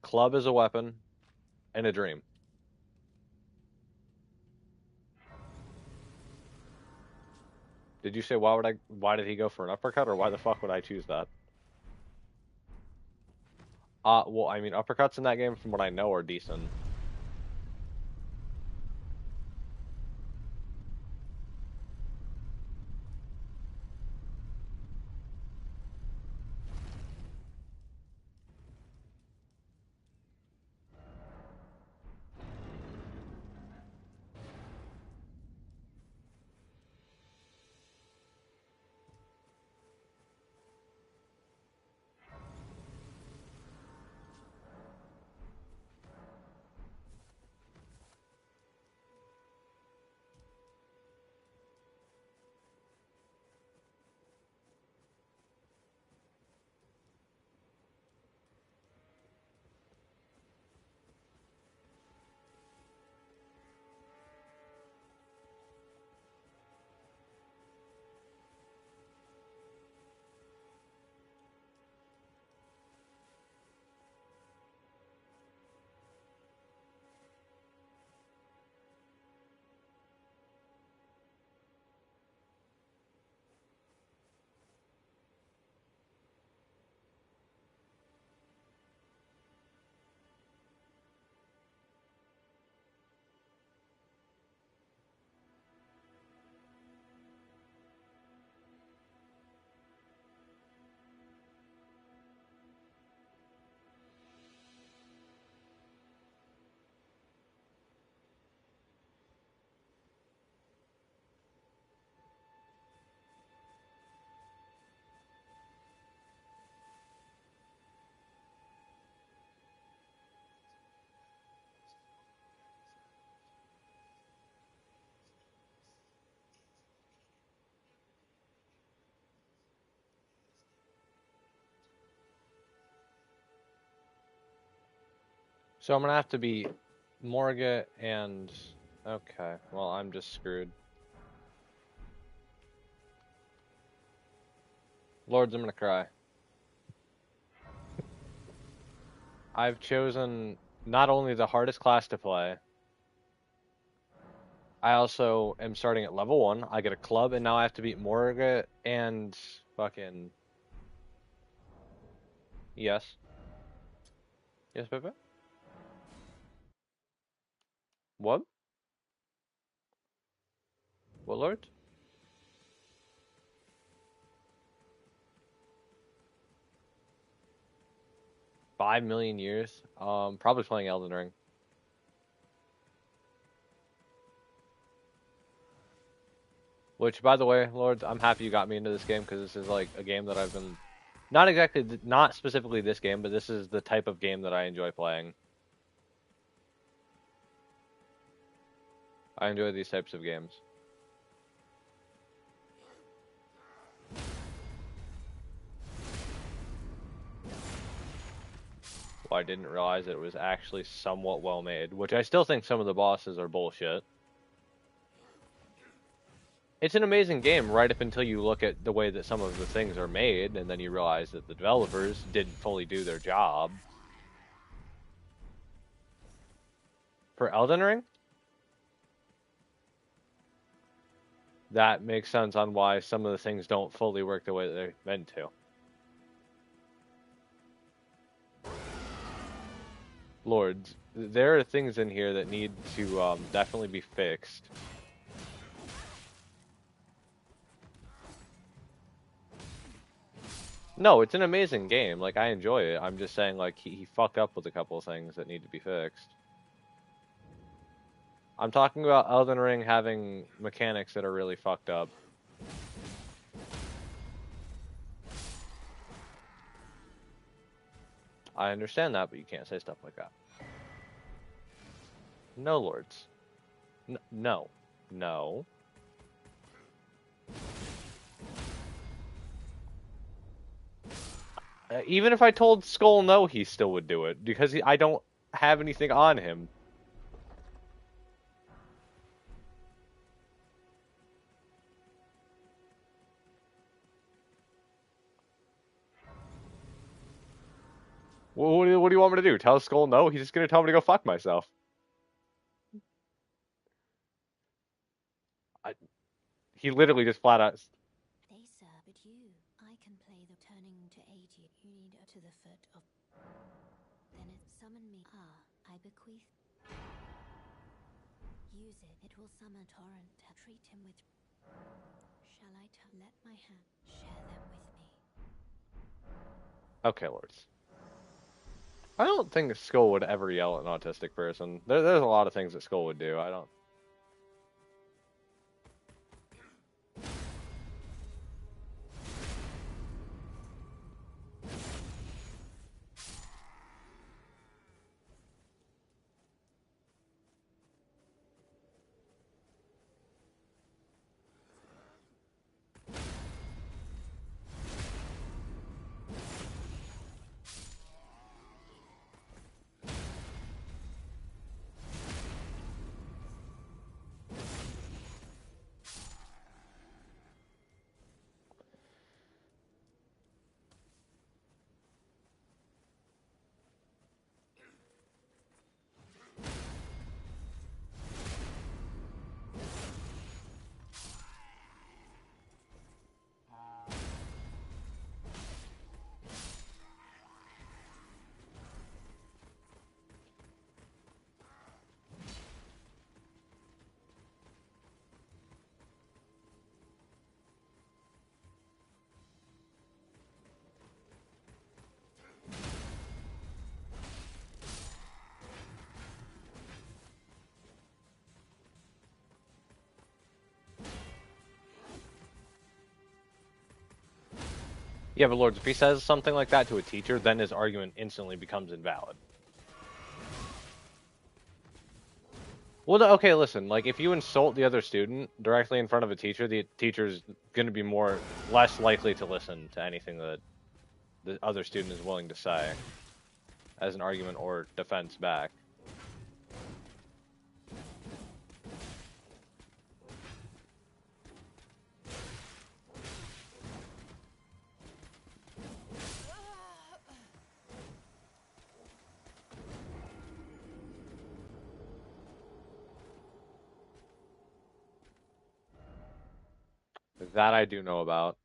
club as a weapon, and a dream. Did you say why did he go for an uppercut, or why the fuck would I choose that? Well, I mean, uppercuts in that game, from what I know, are decent. So I'm gonna have to beat Morga and... Okay, well, I'm just screwed. Lords, I'm gonna cry. I've chosen not only the hardest class to play, I also am starting at level 1. I get a club, and now I have to beat Morga and fucking... Yes. Yes, Pepe? What? What, Lord? 5 million years? Probably playing Elden Ring. Which, by the way, Lords, I'm happy you got me into this game, because this is like a game that I've been... Not exactly, not specifically this game, but this is the type of game that I enjoy playing. I enjoy these types of games. Well, I didn't realize it was actually somewhat well made, which I still think some of the bosses are bullshit. It's an amazing game right up until you look at the way that some of the things are made, and then you realize that the developers didn't fully do their job. For Elden Ring, that makes sense on why some of the things don't fully work the way that they're meant to. Lords, there are things in here that need to definitely be fixed. No, it's an amazing game. Like, I enjoy it. I'm just saying, like, he fucked up with a couple of things that need to be fixed. I'm talking about Elden Ring having mechanics that are really fucked up. I understand that, but you can't say stuff like that. No, Lords. No. No. Even if I told Skull no, he still would do it, because I don't have anything on him. What do you want me to do? Tell Skull no? He's just gonna tell me to go fuck myself. I, he literally just flat out. They sir, but you, I can play the turning to aid you. You need to the foot of. Then it summon me. Ah, I bequeath. Use it. It will summon torrent. Treat him with. Shall I let my hand share them with me? Okay, lords. I don't think Skull would ever yell at an autistic person. There's a lot of things that Skull would do. I don't. Yeah, but lords, if he says something like that to a teacher, then his argument instantly becomes invalid. Well, okay, listen. Like, if you insult the other student directly in front of a teacher, the teacher's going to be less likely to listen to anything that the other student is willing to say as an argument or defense back. That I do know about.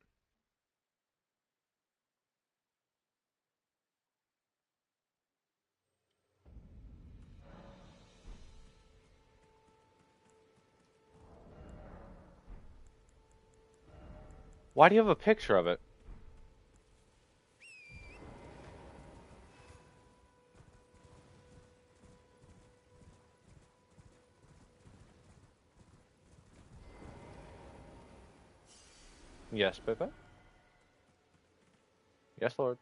Why do you have a picture of it? Yes, Pepe? Yes, Lord.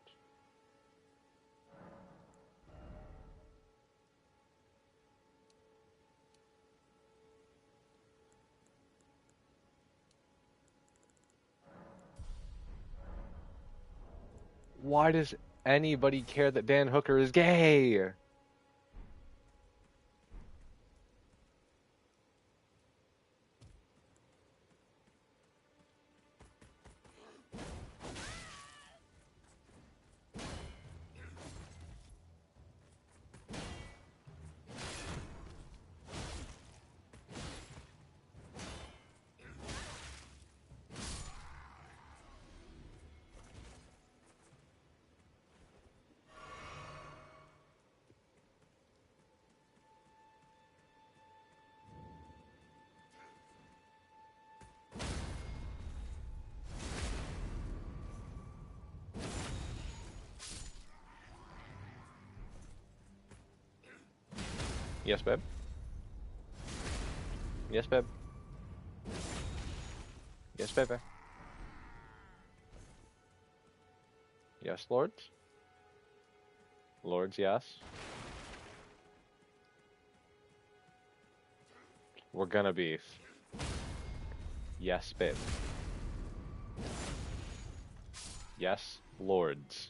Why does anybody care that Dan Hooker is gay? Yes, babe. Yes, babe. Yes, baby. Yes, lords. Lords, yes. We're gonna beef. Yes, babe. Yes, lords.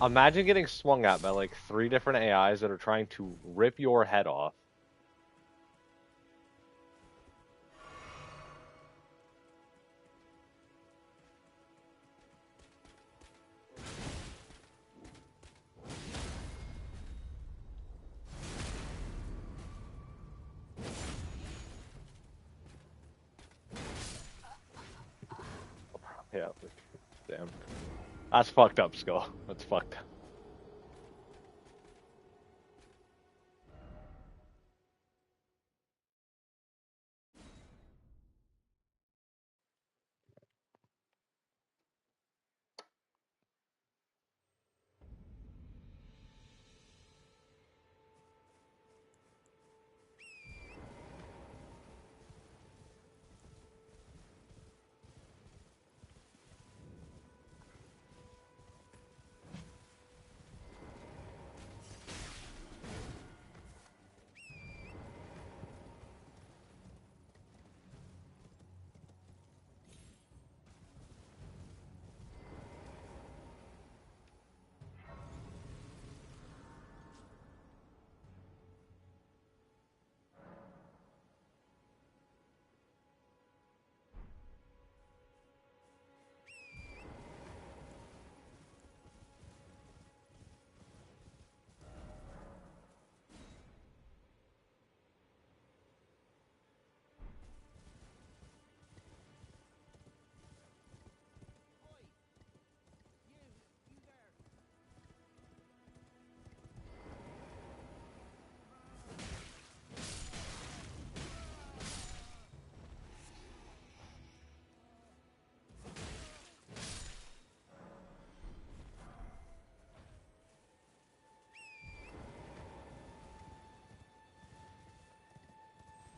Imagine getting swung at by like 3 different AIs that are trying to rip your head off. Yeah. Damn. That's fucked up, Skull. That's fucked up.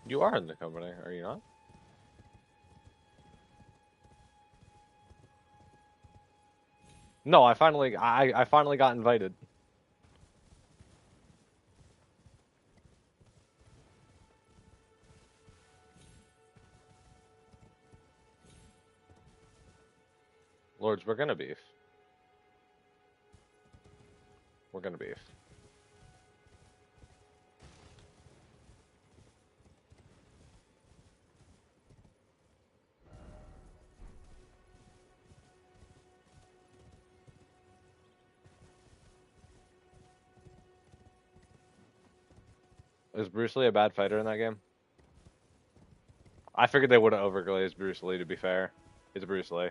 You are in the company, are you not? No, I finally got invited. Lords, we're gonna beef. We're gonna beef. Is Bruce Lee a bad fighter in that game? I figured they would have overglazed Bruce Lee, to be fair. It's Bruce Lee.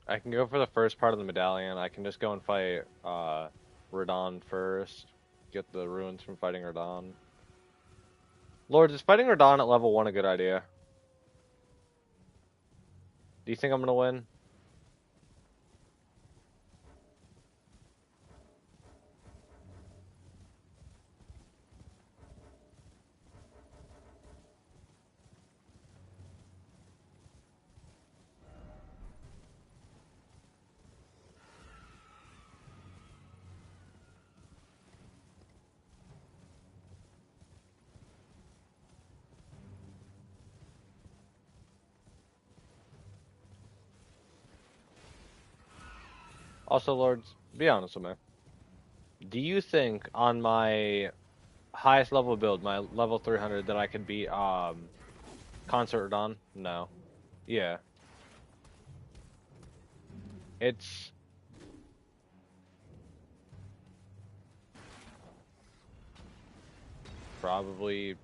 I can go for the first part of the medallion. I can just go and fight Radon first. Get the ruins from fighting Radon. Lords, is fighting Radon at level 1 a good idea? Do you think I'm gonna win? Also, Lords, be honest with me. Do you think on my highest level build, my level 300, that I could beat Concert Radon? No. Yeah. It's probably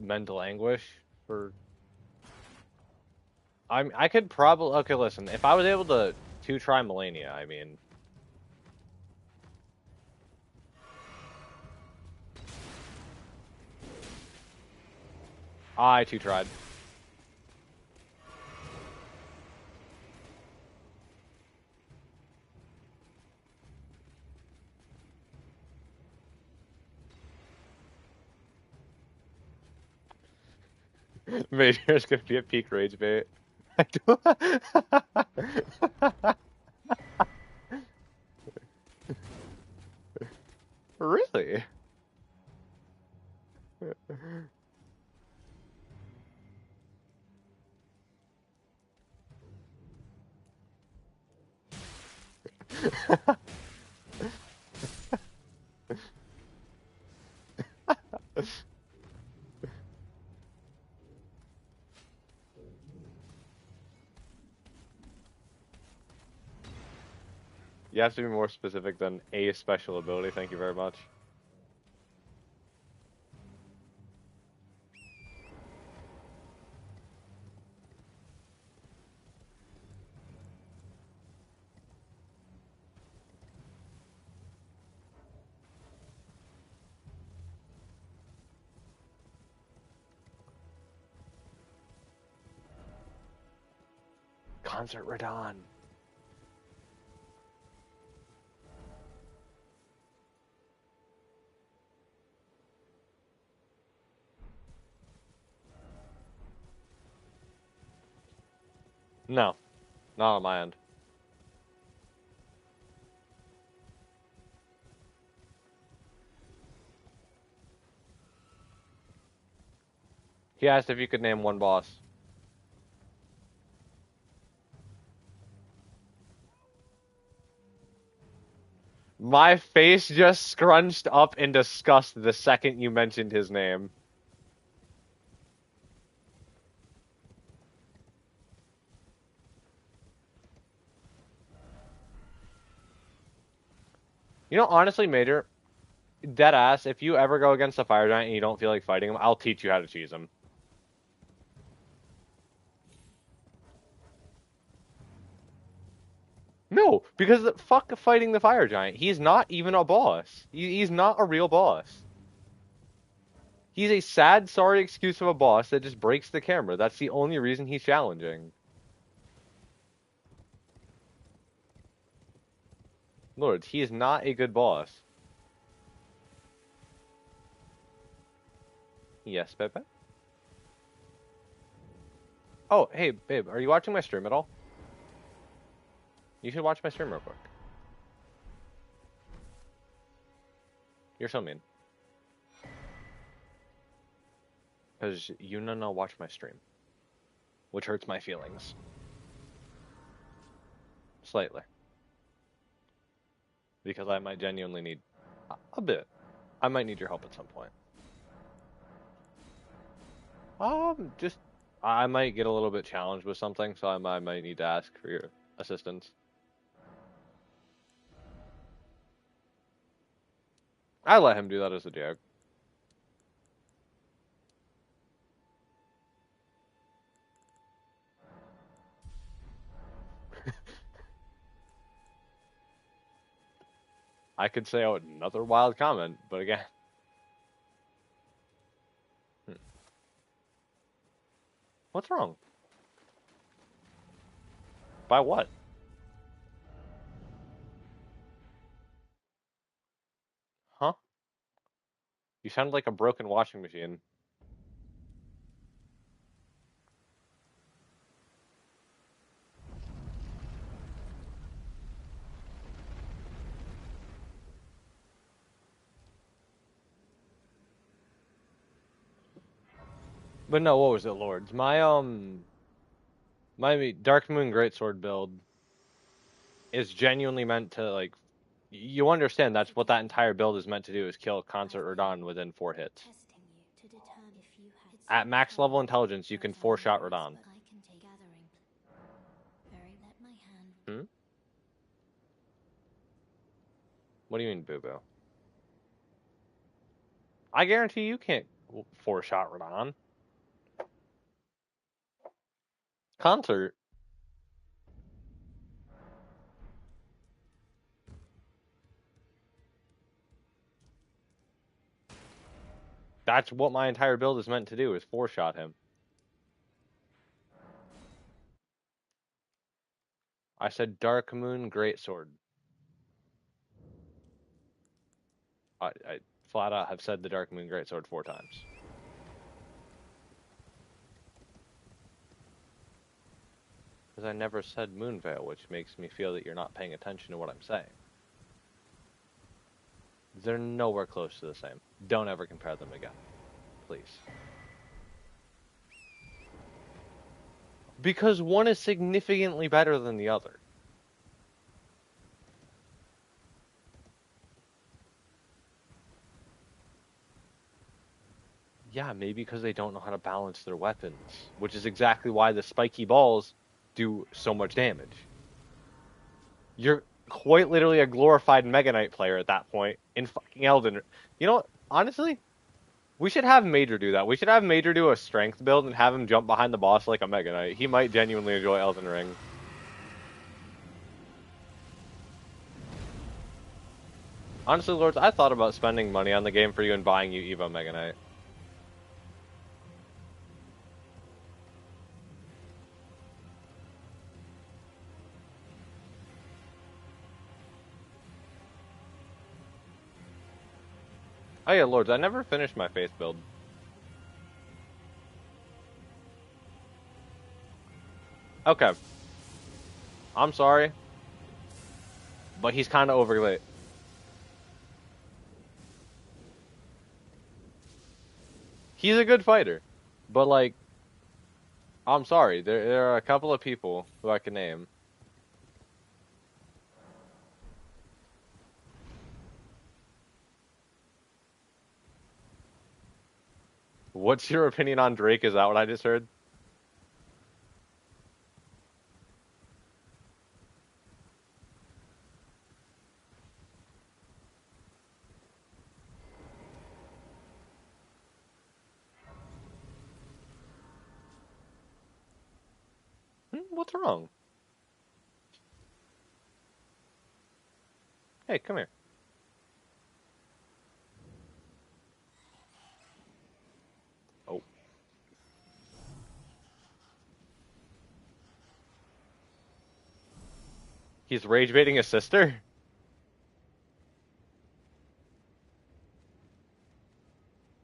mental anguish for. I could probably okay. Listen, if I was able to try Melania, I mean, I two tried. Major's gonna be a peak rage bait. I do. Really? You have to be more specific than a special ability. Thank you very much. Concert Radon. No, not on my end. He asked if you could name one boss. My face just scrunched up in disgust the second you mentioned his name. You know, honestly, Major, dead ass, if you ever go against a fire giant and you don't feel like fighting him, I'll teach you how to cheese him. No, because fuck fighting the fire giant. He's not even a boss. He's not a real boss. He's a sad, sorry excuse of a boss that just breaks the camera. That's the only reason he's challenging. Lord, he is not a good boss. Yes, Pepe? Oh, hey, babe, are you watching my stream at all? You should watch my stream real quick. You're so mean. Because you no watch my stream. Which hurts my feelings. Slightly. Because I might genuinely need a bit. I might need your help at some point. Just I might get a little bit challenged with something, so I might need to ask for your assistance. I let him do that as a joke. I could say out another wild comment, but again. What's wrong? By what? Huh? You sound like a broken washing machine. But no, what was it, Lords? My Dark Moon Greatsword build is genuinely meant to, like, you understand that's what that entire build is meant to do, is kill Concert Radon within 4 hits. At max level intelligence, you can 4-shot Radon. Hmm? What do you mean, boo-boo? I guarantee you can't 4-shot Radon. Concert. That's what my entire build is meant to do, is 4-shot him. I said Dark Moon Greatsword. I flat out have said the Dark Moon Greatsword 4 times. Because I never said Moonveil, which makes me feel that you're not paying attention to what I'm saying. They're nowhere close to the same. Don't ever compare them again. Please. Because one is significantly better than the other. Yeah, maybe because they don't know how to balance their weapons, which is exactly why the spiky balls do so much damage. You're quite literally a glorified Mega Knight player at that point in fucking Elden. You know what? Honestly, we should have Major do that. We should have Major do a strength build and have him jump behind the boss like a Mega Knight. He might genuinely enjoy Elden Ring. Honestly, Lords, I thought about spending money on the game for you and buying you Evo Mega Knight. Oh yeah, Lords, I never finished my Faith build. Okay, I'm sorry, but he's kind of overlate. He's a good fighter, but like, I'm sorry, there are a couple of people who I can name. What's your opinion on Drake? Is that what I just heard? What's wrong? Hey, come here. Oh, he's rage baiting his sister?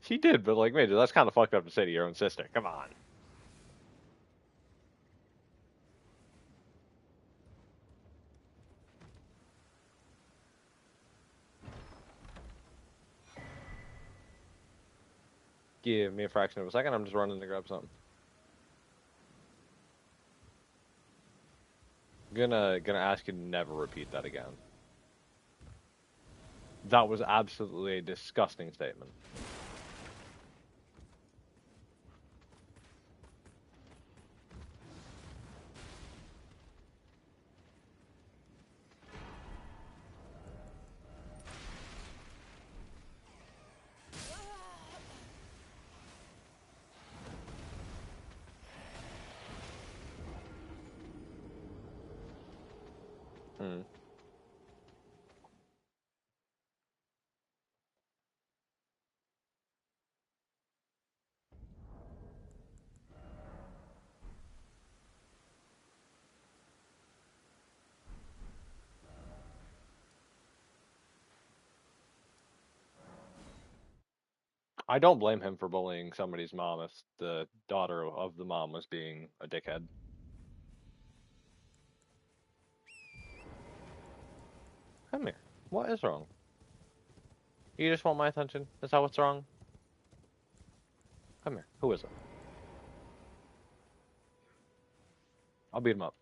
She did, but like, Major, that's kind of fucked up to say to your own sister. Come on. Give me a fraction of a second. I'm just running to grab something. Gonna ask you to never repeat that again. That was absolutely a disgusting statement. Hmm. I don't blame him for bullying somebody's mom if the daughter of the mom was being a dickhead. Come here. What is wrong? You just want my attention? Is that what's wrong? Come here. Who is it? I'll beat him up.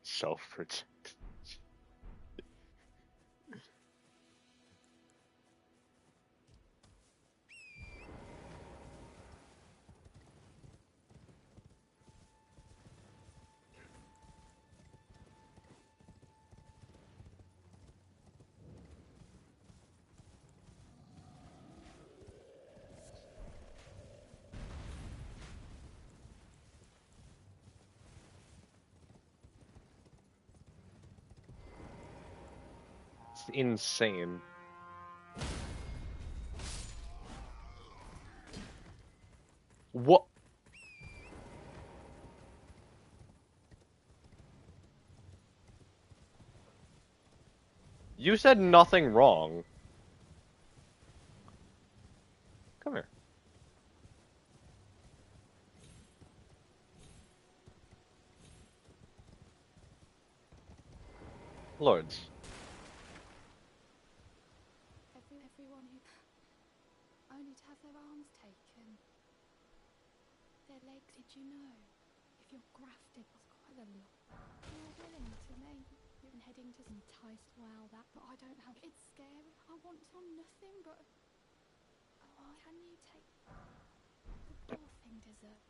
Self-protect. It's insane. What? You said nothing wrong. Come here. Lords. Everyone who only to have their arms taken, their legs. Did you know? If you're grafted, was quite a lot. You're willing to make and heading to enticed. Well, that, but I don't have. It's scary. I want to nothing but. Oh, can you take the poor thing dessert?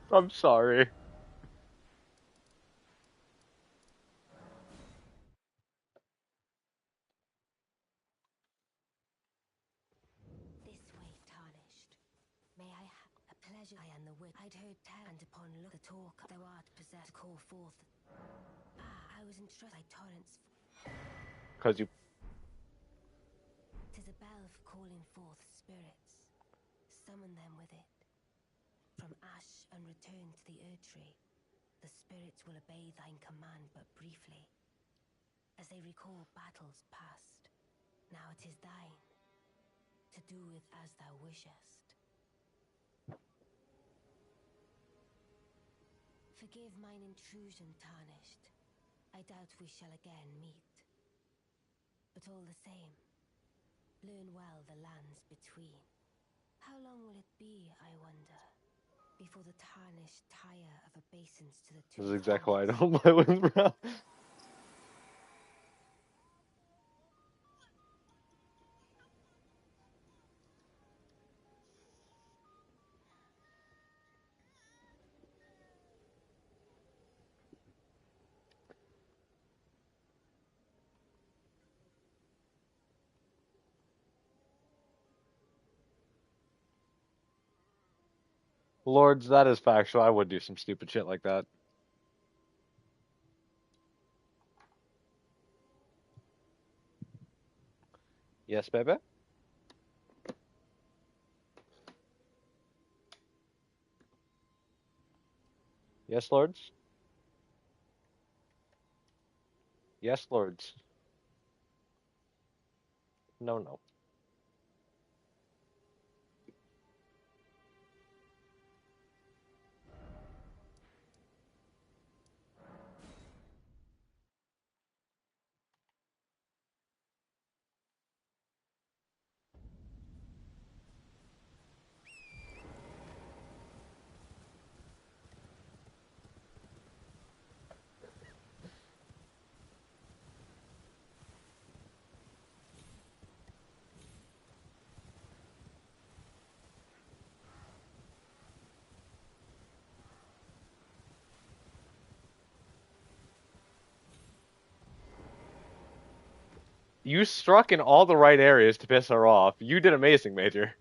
I'm sorry. This way, tarnished. May I have a pleasure? I am the wit. I'd heard tell, and upon look the talk thou art possessed, call forth. I was entrusted by torrents. Cause you. 'Tis a bell of calling forth spirits. Summon them with it. From ash and return to the earth tree. The spirits will obey thine command but briefly, as they recall battles past. Now it is thine, to do with as thou wishest. Forgive mine intrusion, tarnished. I doubt we shall again meet. But all the same, learn well the lands between. How long will it be, I wonder, before the tarnished tire of obeisance to the two This is exactly why I planets? don't play with Brown. Lords, that is factual. I would do some stupid shit like that. Yes, baby? Yes, Lords? Yes, Lords. No, no. You struck in all the right areas to piss her off. You did amazing, Major.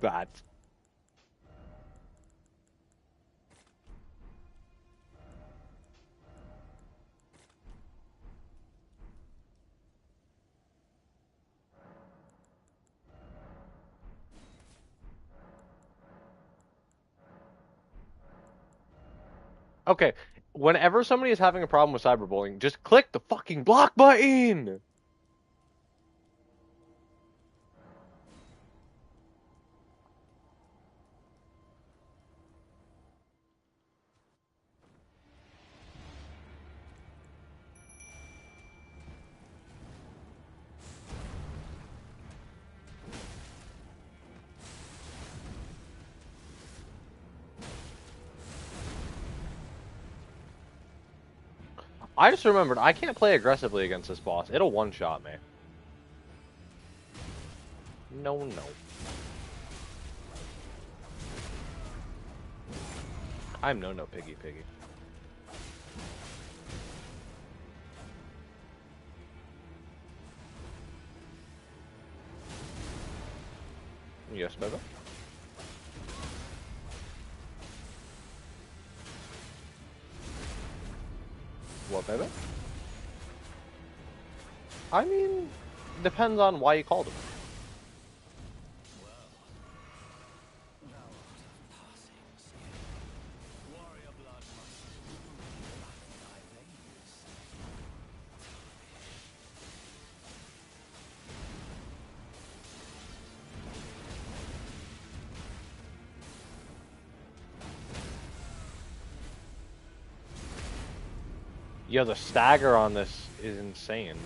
That. Okay, whenever somebody is having a problem with cyberbullying, just click the fucking block button! I just remembered, I can't play aggressively against this boss. It'll one-shot me. No, no. I'm no piggy. Yes, baby. What, baby? I mean, depends on why you called him. Yo, the stagger on this is insane.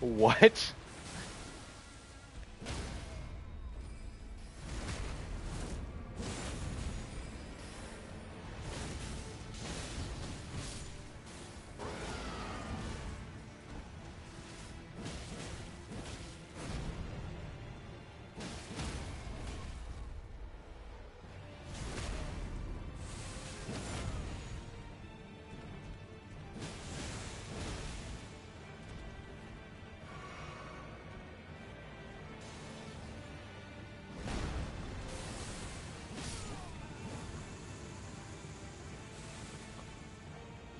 What?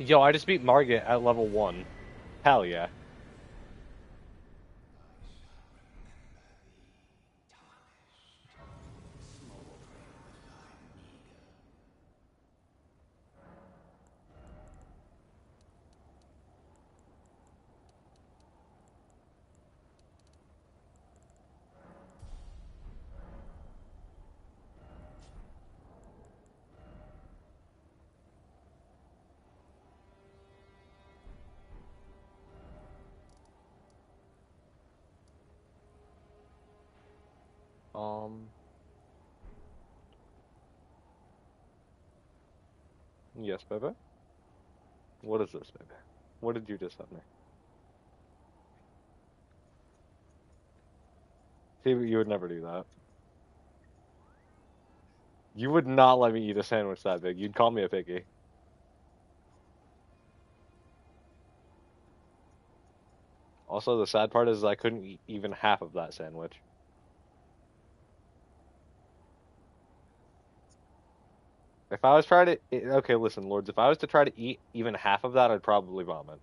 Yo, I just beat Margit at level 1. Hell yeah. Um, yes, baby. What is this, baby? What did you just send me? See, you would never do that. You would not let me eat a sandwich that big. You'd call me a piggy. Also, the sad part is I couldn't eat even half of that sandwich. If I was trying to, okay, listen, lords. If I was to try to eat even half of that, I'd probably vomit.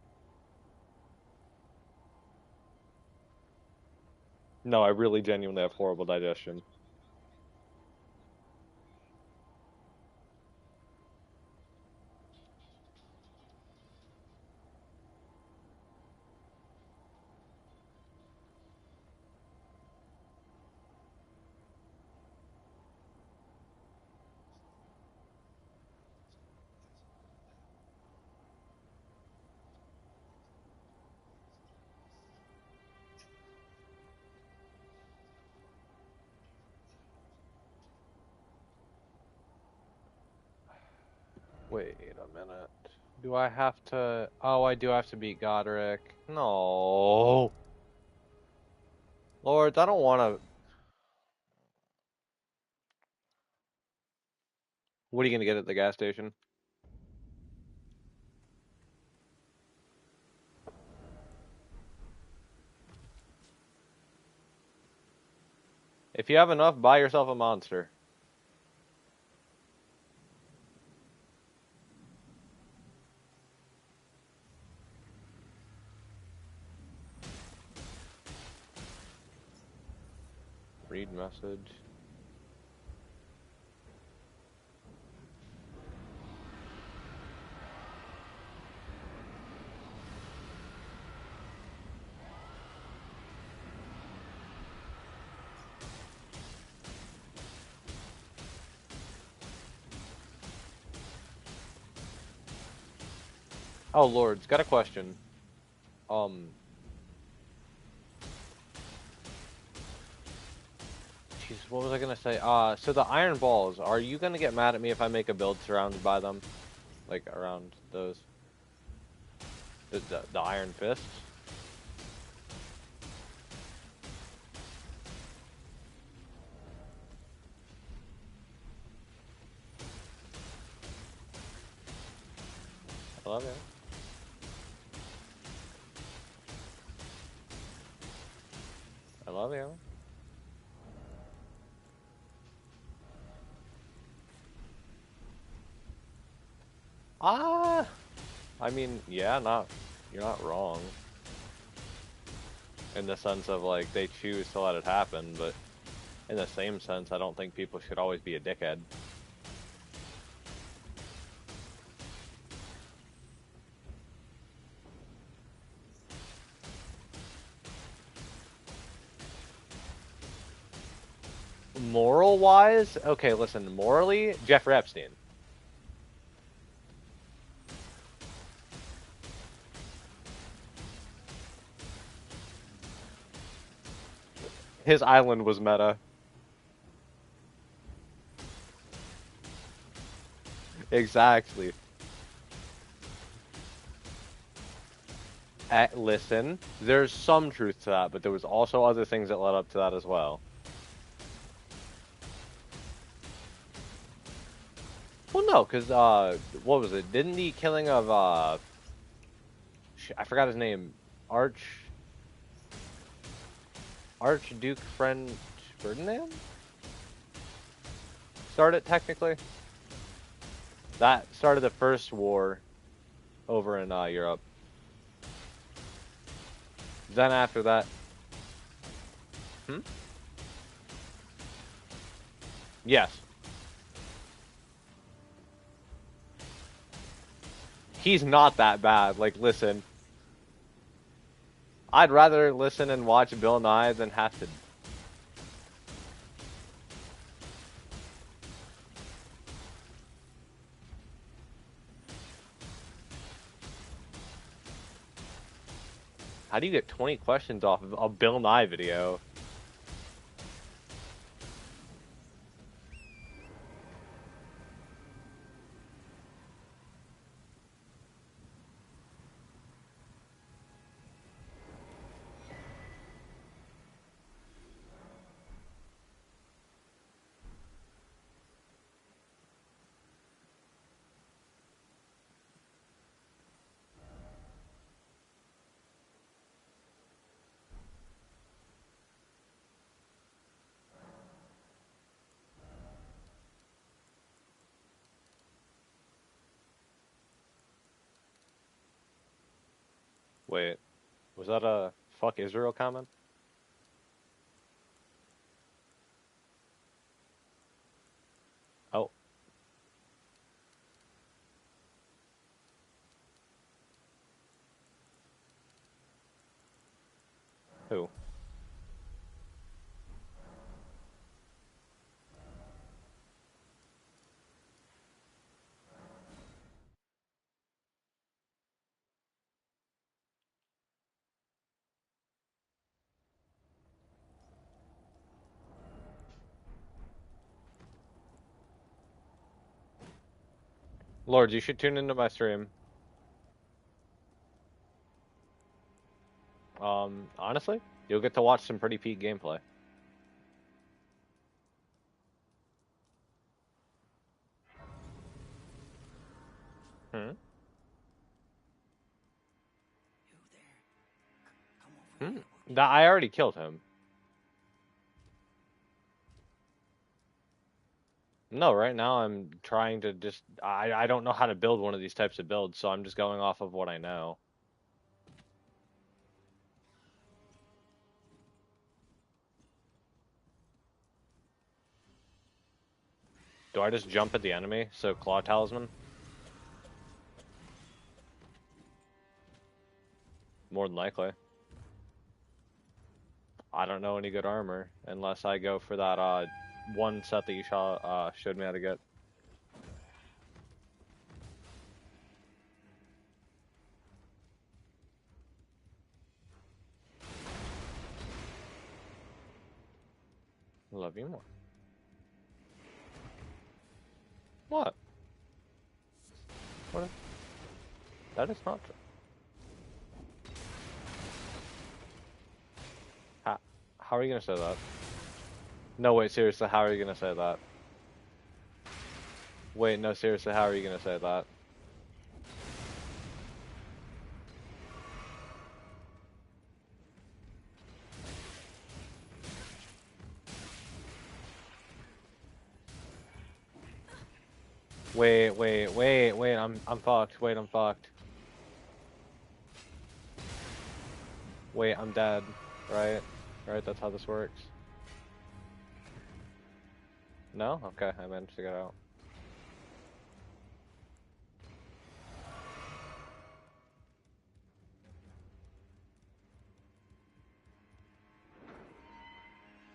No, I really genuinely have horrible digestion. Wait a minute. Do I have to? Oh, I do have to beat Godric. No, lords, I don't want to. What are you gonna get at the gas station? If you have enough, buy yourself a monster. Read message. Oh, lords, got a question. Um, Jesus, what was I gonna say? So the iron balls, are you gonna get mad at me if I make a build surrounded by them? Like, around those? The iron fists? love you. I love you. Ah, I mean, yeah, you're not wrong. In the sense of, like, they choose to let it happen, but in the same sense, I don't think people should always be a dickhead. Moral-wise, okay, listen, morally, Jeffrey Epstein. His island was meta. Exactly. Listen, there's some truth to that, but there was also other things that led up to that as well. Well, no, because, what was it? Didn't the killing of, I forgot his name, Archduke French Ferdinand? Start it, technically? That started the first war over in, Europe. Then after that... Hmm? Yes. He's not that bad. Like, listen. I'd rather listen and watch Bill Nye than have to... How do you get 20 questions off of a Bill Nye video? Wait, was that a fuck Israel comment? Oh, who? Lord, you should tune into my stream. Honestly, you'll get to watch some pretty peak gameplay. Hmm? Hmm? That, I already killed him. No, right now I'm trying to just... I don't know how to build one of these types of builds, so I'm just going off of what I know. Do I just jump at the enemy? So, Claw Talisman? More than likely. I don't know any good armor, unless I go for that, one set that you showed me how to get. Love you more. What? What? That is not true. How are you gonna say that? No, wait, seriously, how are you gonna say that? Wait, no, seriously, how are you gonna say that? Wait, I'm fucked. Wait, I'm fucked. Wait, I'm dead. Right? Right, that's how this works. No? Okay, I managed to get out.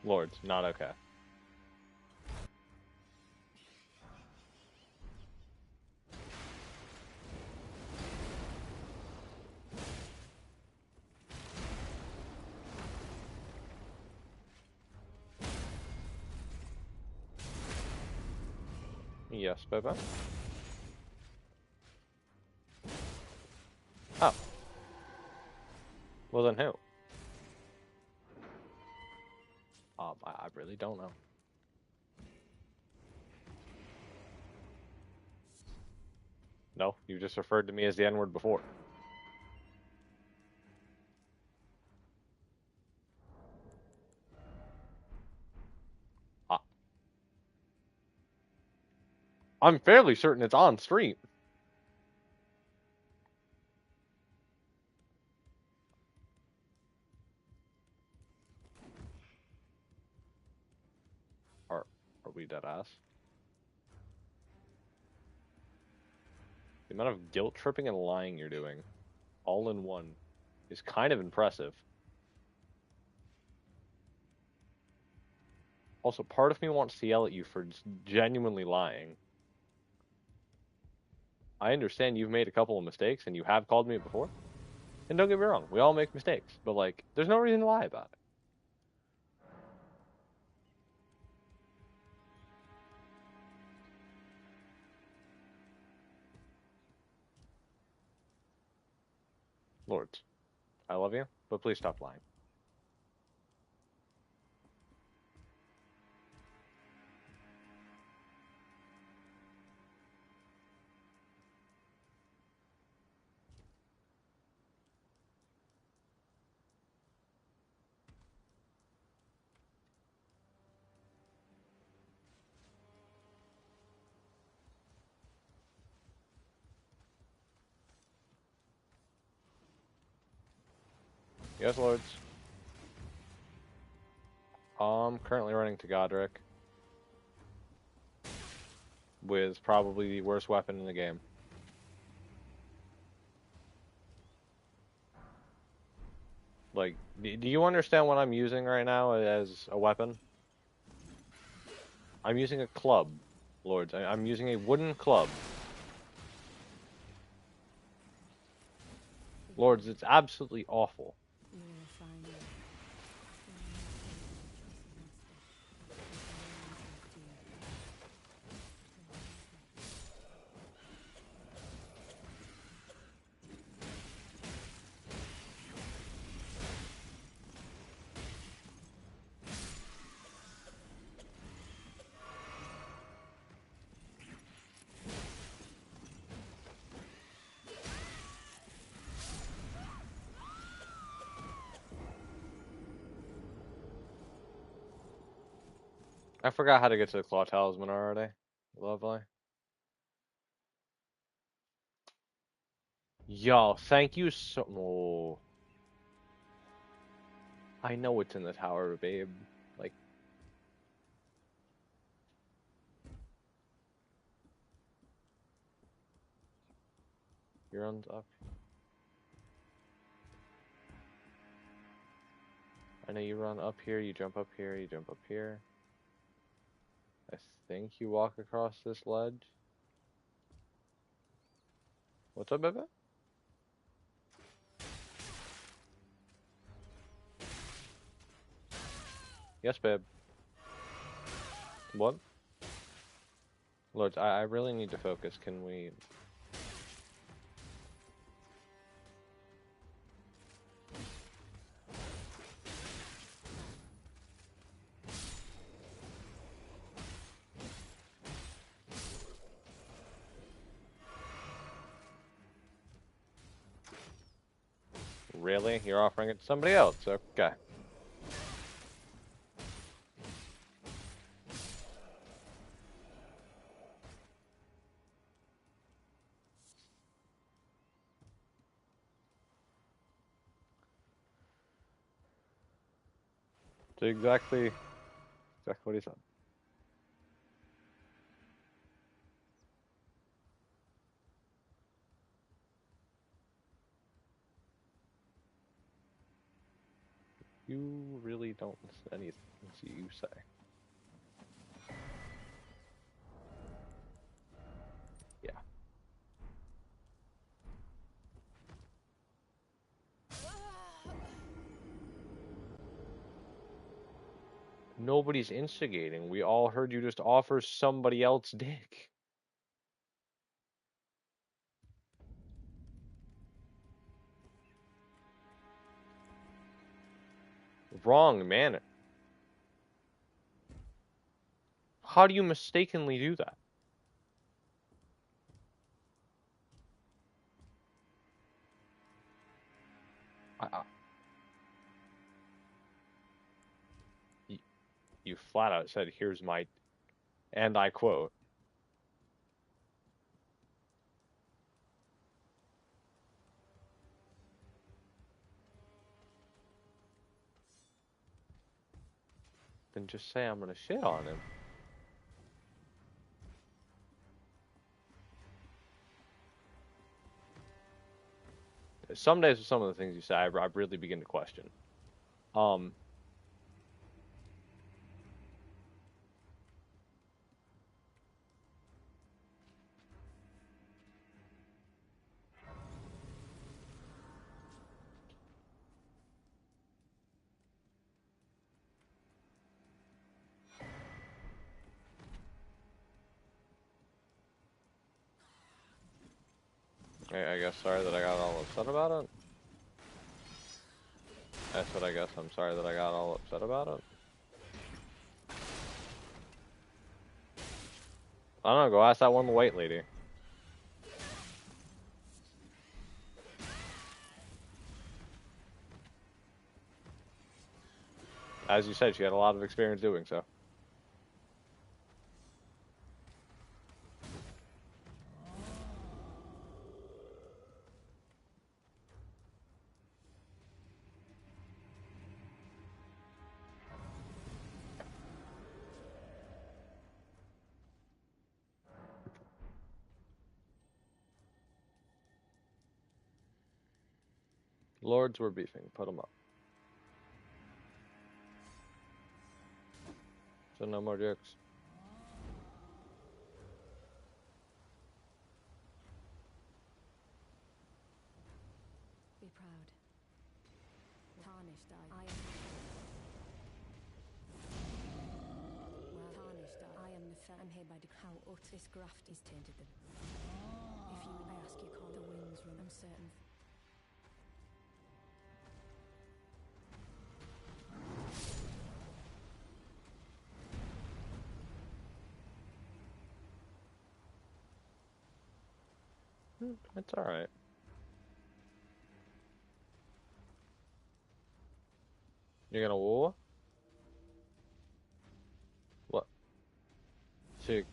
Lords, not okay. Yes, baby. Oh. Well then who? I really don't know. No, you just referred to me as the N-word before. I, I'm fairly certain it's on stream. Are we dead ass? The amount of guilt tripping and lying you're doing, all in one, is kind of impressive. Also, part of me wants to yell at you for genuinely lying. I understand you've made a couple of mistakes and you have called me before. And don't get me wrong, we all make mistakes, but like, there's no reason to lie about it. Lords, I love you, but please stop lying. Yes, Lords. I'm currently running to Godric with probably the worst weapon in the game. Like, do you understand what I'm using right now as a weapon? I'm using a club, Lords. I'm using a wooden club. Lords, it's absolutely awful. I forgot how to get to the Claw Talisman already. Lovely. Yo, thank you so... Oh, I know it's in the tower, babe. Like... You're on up. I know you run up here, you jump up here, you jump up here. I think you walk across this ledge. What's up, baby? Yes, babe. What? Lords, I really need to focus. Can we... Really? You're offering it to somebody else? Okay. Exactly what he said. You really don't listen to anything you say. Yeah. Nobody's instigating. We all heard you just offer somebody else dick. Wrong manner. How do you mistakenly do that? I, you flat out said, "Here's my," and I quote. Then just say I'm gonna shit on him. Some days with some of the things you say, I really begin to question. Um, I guess sorry that I got all upset about it. That's what I guess. I'm sorry that I got all upset about it. I don't know. Go ask that one white lady. As you said, she had a lot of experience doing so. Lords were beefing. Put them up. So no more jokes. Be proud. Tarnished I am. Well, tarnished I am the I'm here by how this graft is tainted them. If you I ask you call the winds run uncertain. It's alright. You're gonna war? What? She...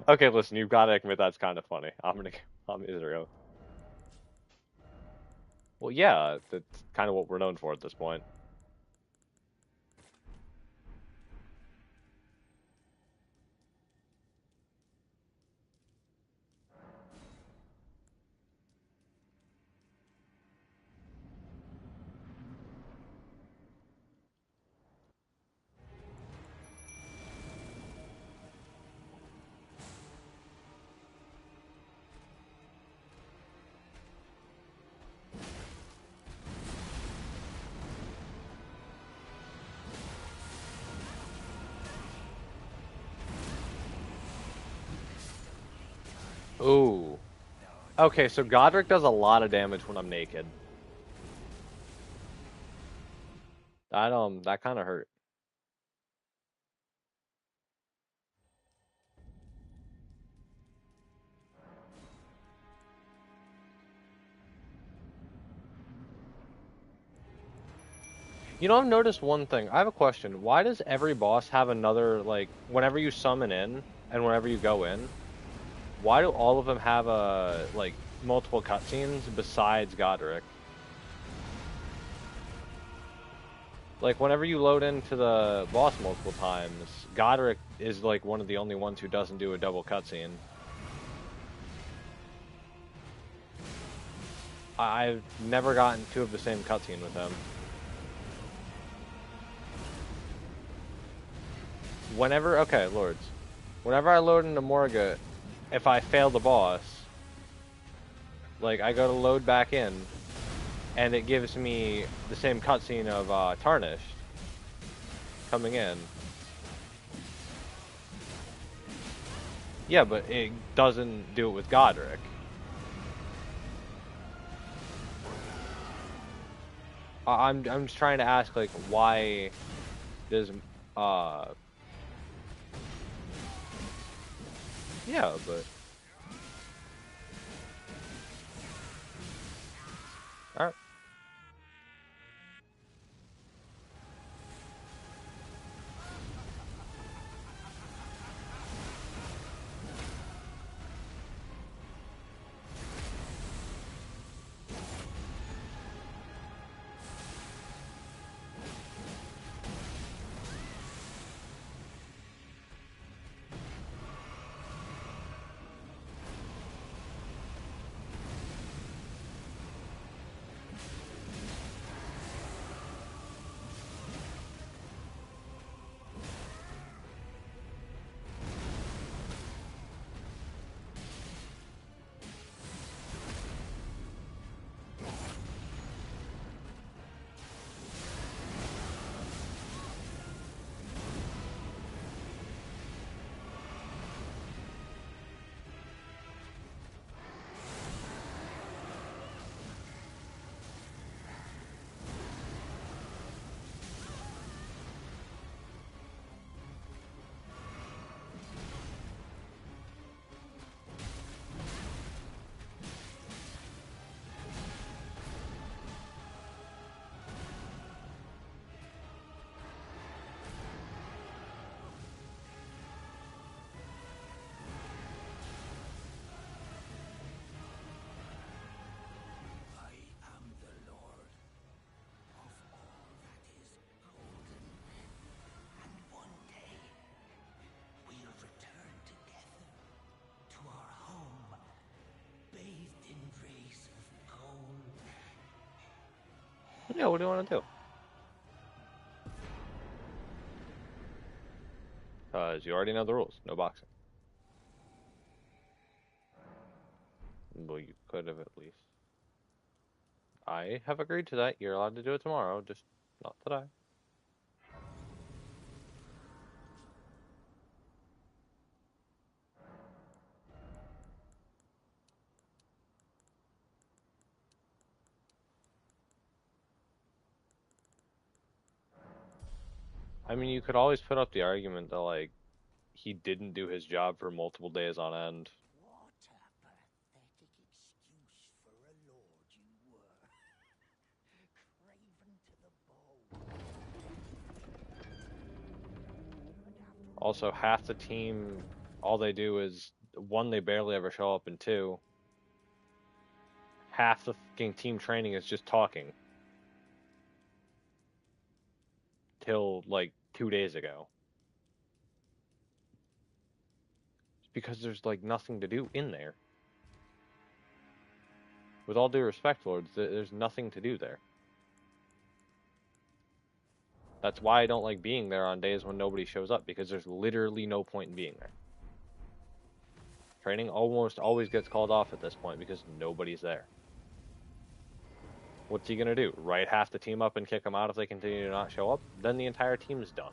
Okay, listen, you've got to admit that's kind of funny. I'm Israel. Well, yeah, that's kind of what we're known for at this point. Ooh. Okay, so Godric does a lot of damage when I'm naked. That kind of hurt. You know, I've noticed one thing. I have a question. Why does every boss have another, like, whenever you summon in and whenever you go in, why do all of them have a, like, multiple cutscenes besides Godric. Like, whenever you load into the boss multiple times, Godric is, like, one of the only ones who doesn't do a double cutscene. I've never gotten two of the same cutscene with him. Okay, Lords. Whenever I load into Morga, if I fail the boss, like, I go to load back in, and it gives me the same cutscene of Tarnished coming in. Yeah, but it doesn't do it with Godric. I'm just trying to ask, like, why does yeah, but all right. Yeah, what do you want to do? Because you already know the rules. No boxing. Well, you could have at least. I have agreed to that. You're allowed to do it tomorrow, just not today. I mean, you could always put up the argument that, like, he didn't do his job for multiple days on end. What a pathetic excuse for a lord you were. Craven to the bone. Also, half the team, all they do is, one, they barely ever show up, and two, half the fucking team training is just talking. Till, like, 2 days ago. Because there's, like, nothing to do in there. With all due respect, Lords, there's nothing to do there. That's why I don't like being there on days when nobody shows up, because there's literally no point in being there. Training almost always gets called off at this point because nobody's there. What's he gonna do? Write half the team up and kick them out if they continue to not show up? Then the entire team's done.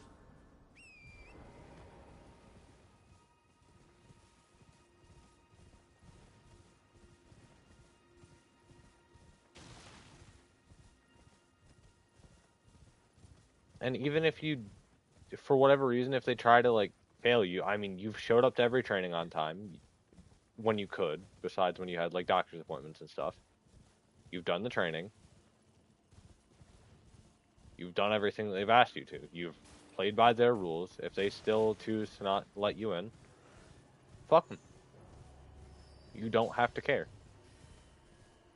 And even if you, for whatever reason, if they try to, like, fail you, I mean, you've showed up to every training on time when you could, besides when you had, like, doctor's appointments and stuff. You've done the training. You've done everything that they've asked you to. You've played by their rules. If they still choose to not let you in, fuck them. You don't have to care.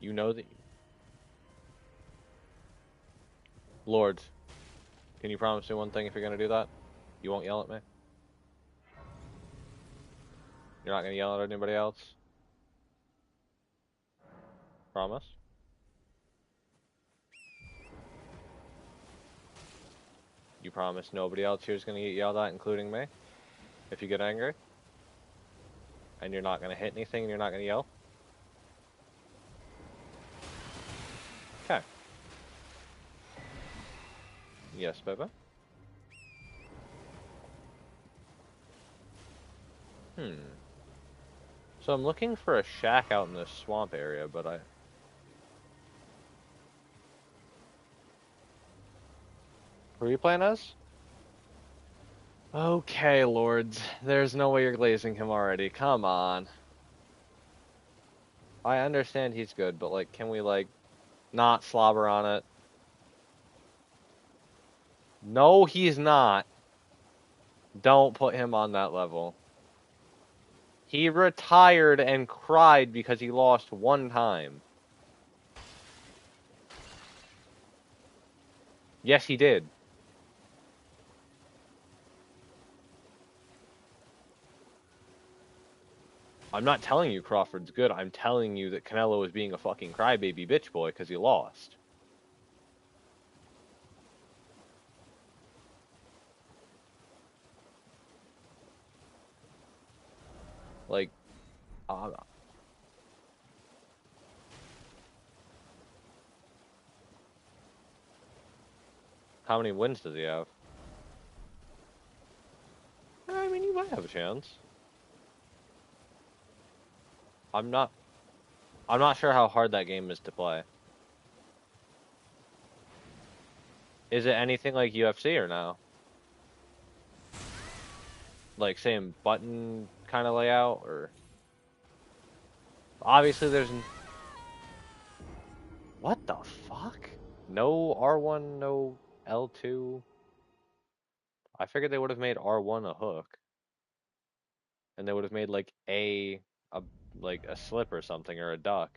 You know that... Lord, can you promise me one thing if you're gonna do that? You won't yell at me? You're not gonna yell at anybody else? Promise? You promise nobody else here is gonna get yelled at, including me? If you get angry? And you're not gonna hit anything and you're not gonna yell? Okay. Yes, baby? So I'm looking for a shack out in this swamp area, but I... Who are you playing as? Okay, lords. There's no way you're glazing him already. Come on. I understand he's good, but, like, can we, like, not slobber on it? No, he's not. Don't put him on that level. He retired and cried because he lost one time. Yes, he did. I'm not telling you Crawford's good. I'm telling you that Canelo is being a fucking crybaby bitch boy because he lost. Like, uh, how many wins does he have? I mean, you might have a chance. I'm not. I'm not sure how hard that game is to play. Is it anything like UFC or no? Like same button kind of layout, or obviously there's. What the fuck? No R1, no L2. I figured they would have made R1 a hook, and they would have made like a like a slip or something or a duck.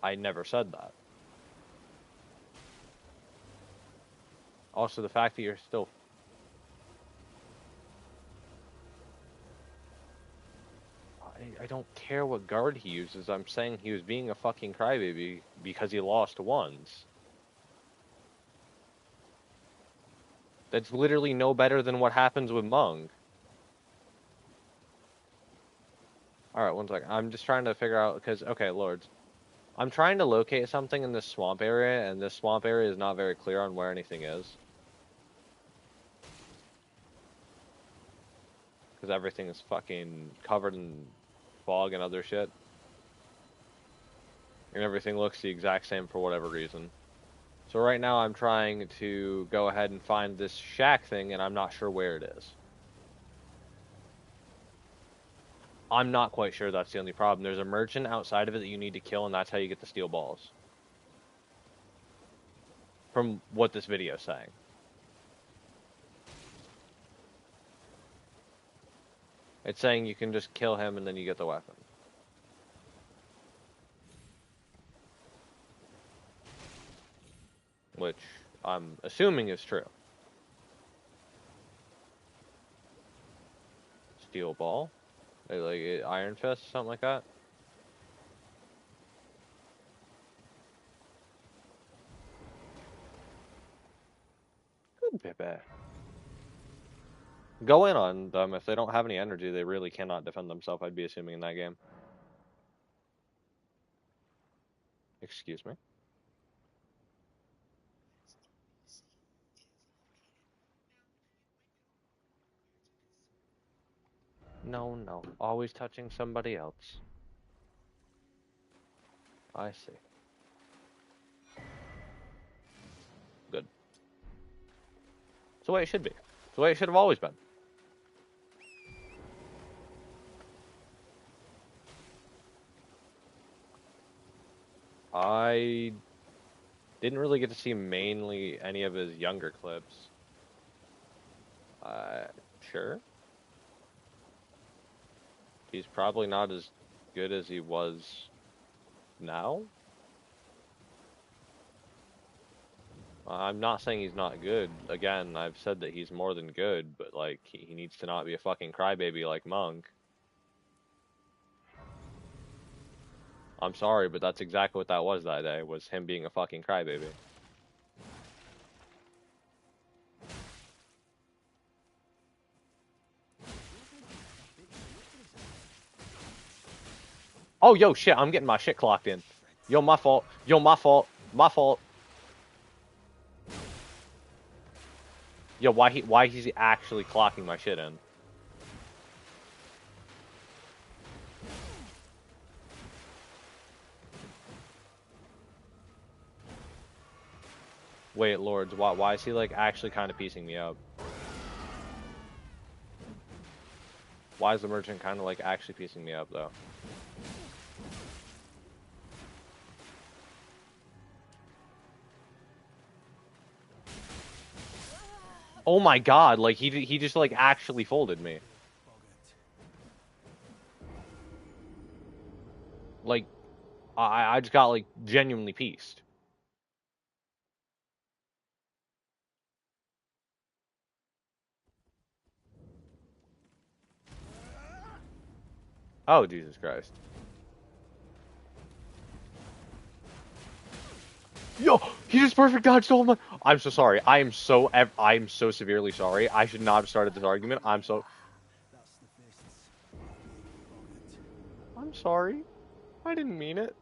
I never said that. Also, the fact that you're still... I don't care what guard he uses. I'm saying he was being a fucking crybaby because he lost once. That's literally no better than what happens with Mung. Alright, one second. I'm just trying to figure out, because, okay, lords. I'm trying to locate something in this swamp area, and this swamp area is not very clear on where anything is. Because everything is fucking covered in fog and other shit. And everything looks the exact same for whatever reason. So right now I'm trying to go ahead and find this shack thing, and I'm not sure where it is. I'm not quite sure that's the only problem. There's a merchant outside of it that you need to kill, and that's how you get the steel balls. From what this video is saying. It's saying you can just kill him and then you get the weapon. Which I'm assuming is true. Steel ball? Like Iron Fist, something like that? Good baby. Go in on them. If they don't have any energy, they really cannot defend themselves, I'd be assuming, in that game. Excuse me? No, no. Always touching somebody else. I see. Good. It's the way it should be. It's the way it should have always been. I didn't really get to see mainly any of his younger clips. Sure. He's probably not as good as he was now. I'm not saying he's not good. Again, I've said that he's more than good, but like he needs to not be a fucking crybaby like Monk. I'm sorry, but that's exactly what that was that day, was him being a fucking crybaby. Oh, yo, shit, I'm getting my shit clocked in. Yo, my fault. Yo, my fault. My fault. Yo, why he's actually clocking my shit in? Wait, Lords, why is he like actually kind of piecing me up? Why is the merchant kind of like actually piecing me up though? Oh my god, like he just like actually folded me. Like I just got like genuinely pieced. Oh Jesus Christ. Yo, he just perfect dodged all my. I'm so sorry. I'm so severely sorry. I should not have started this argument. I'm sorry. I didn't mean it.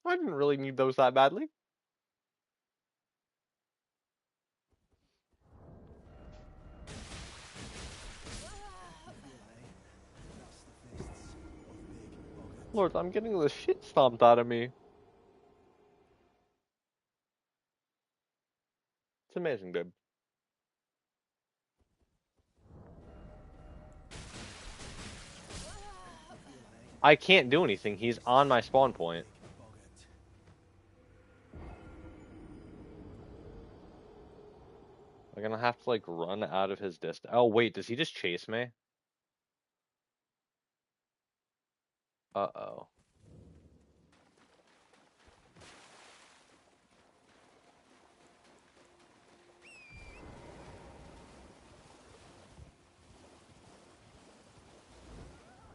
I didn't really need those that badly. Lord, I'm getting the shit stomped out of me. It's amazing, babe. I can't do anything. He's on my spawn point. I'm gonna have to like run out of his distance. Oh wait, does he just chase me? Uh-oh.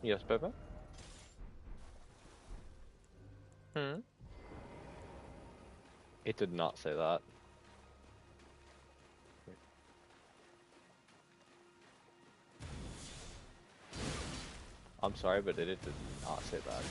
Yes, Pepe? Hmm? It did not say that. I'm sorry, but it did not say that.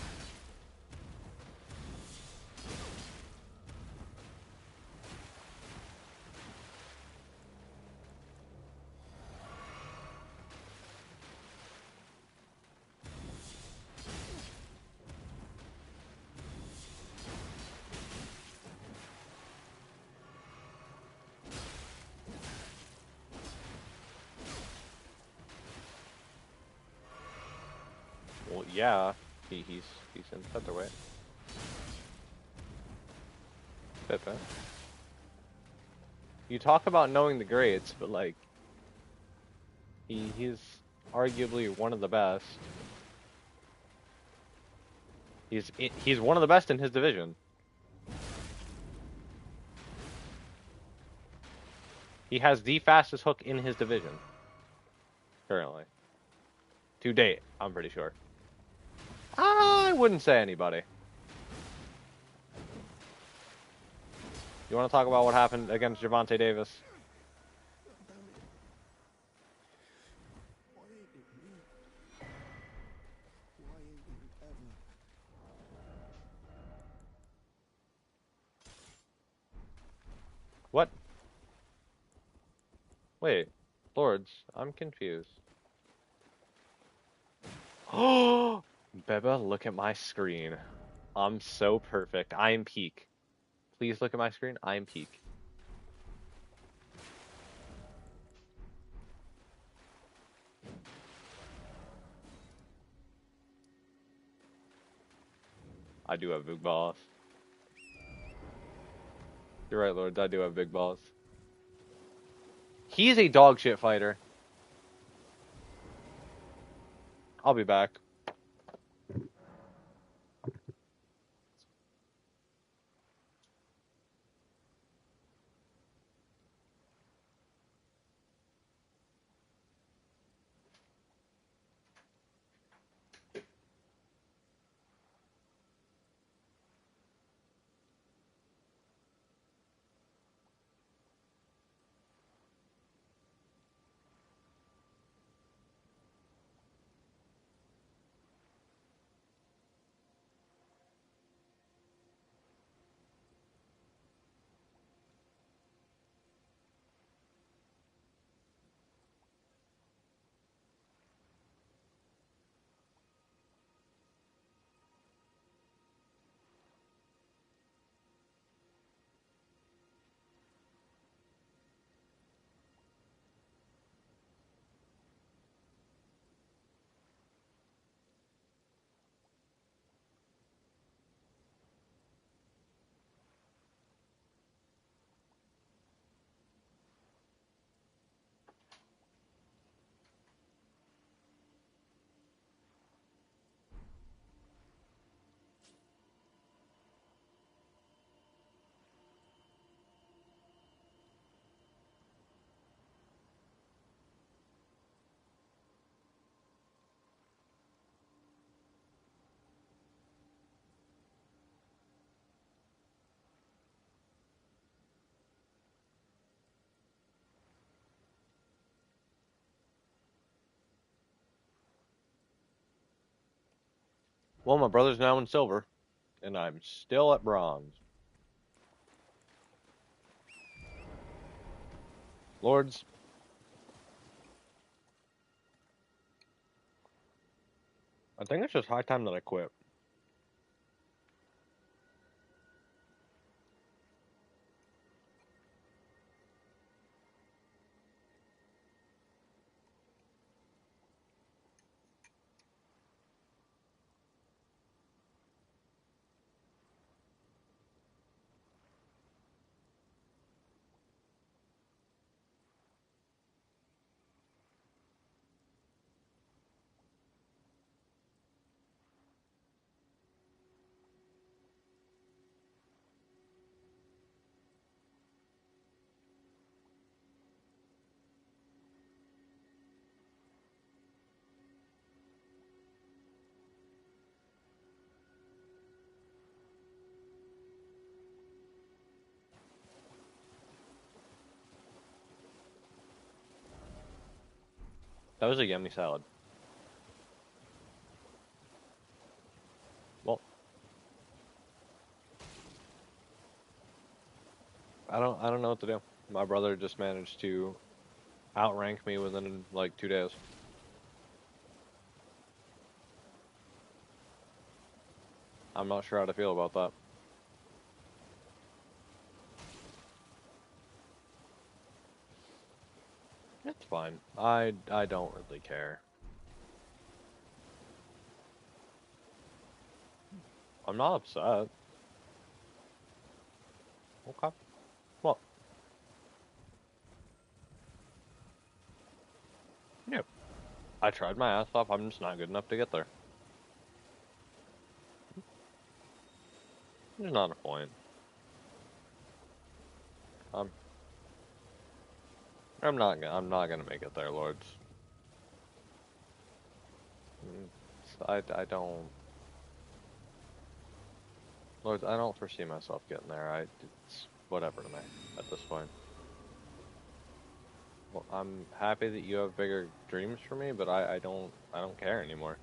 Well, yeah, he's in featherweight. Pepe. You talk about knowing the grades, but like he's arguably one of the best. He's one of the best in his division. He has the fastest hook in his division currently. To date, I'm pretty sure. I wouldn't say anybody. You want to talk about what happened against Javante Davis? What? Wait, Lords, I'm confused. Oh, Beba, look at my screen. I'm so perfect. I am peak. Please look at my screen. I am peak. I do have big balls. You're right, Lords. I do have big balls. He's a dog shit fighter. I'll be back. Well, my brother's now in silver, and I'm still at bronze. Lords, I think it's just high time that I quit. That was a yummy salad. Well, I don't know what to do. My brother just managed to outrank me within like 2 days. I'm not sure how to feel about that. It's fine. I don't really care. I'm not upset. Okay. Well, yeah. I tried my ass off. I'm just not good enough to get there. There's not a point. I'm I'm not gonna make it there, Lords. I don't Lords, I don't foresee myself getting there. It's whatever to me at this point. Well, I'm happy that you have bigger dreams for me, but I don't care anymore.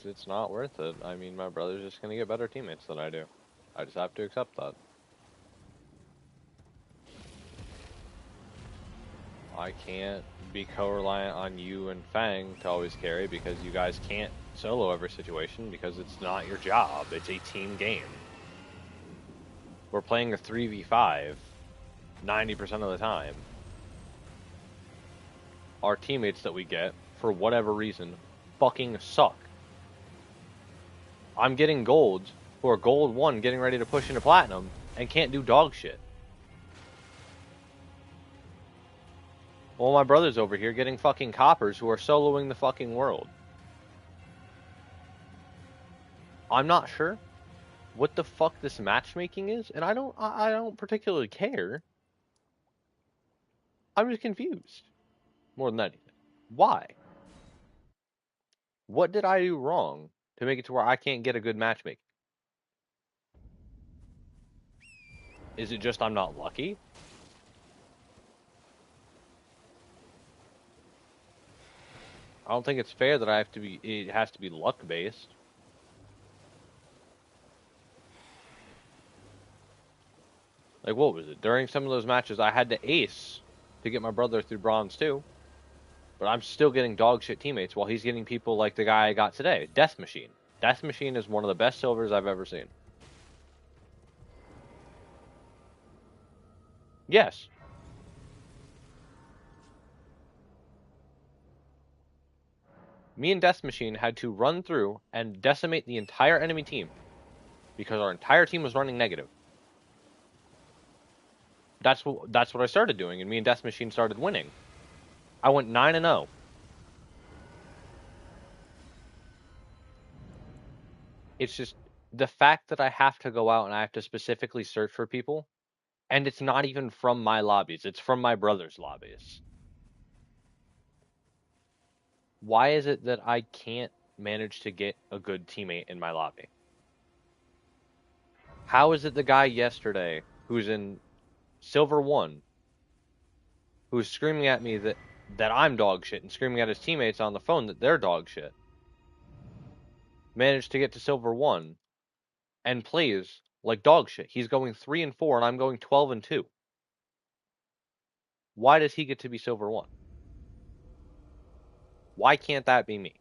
It's not worth it. I mean, my brother's just gonna get better teammates than I do. I just have to accept that. I can't be co-reliant on you and Fang to always carry because you guys can't solo every situation because it's not your job. It's a team game. We're playing a 3v5 90% of the time. Our teammates that we get, for whatever reason, fucking suck. I'm getting golds who are gold 1 getting ready to push into platinum and can't do dog shit. Well, my brother's over here getting fucking coppers who are soloing the fucking world. I'm not sure what the fuck this matchmaking is, and I don't particularly care. I'm just confused. More than anything. Why? What did I do wrong to make it to where I can't get a good matchmaking? Is it just I'm not lucky? I don't think it's fair that it has to be luck based. Like, what was it? During some of those matches, I had to ace to get my brother through bronze too. But I'm still getting dog shit teammates while he's getting people like the guy I got today, Death Machine. Death Machine is one of the best silvers I've ever seen. Yes. Me and Death Machine had to run through and decimate the entire enemy team because our entire team was running negative. That's what I started doing, and me and Death Machine started winning. I went 9-0. It's just the fact that I have to go out and I have to specifically search for people, and it's not even from my lobbies, it's from my brother's lobbies. Why is it that I can't manage to get a good teammate in my lobby? How is it the guy yesterday who's in Silver 1 who's screaming at me that I'm dog shit and screaming at his teammates on the phone that they're dog shit managed to get to Silver 1 and plays like dog shit? He's going 3-4 and I'm going 12-2. Why does he get to be Silver 1? Why can't that be me?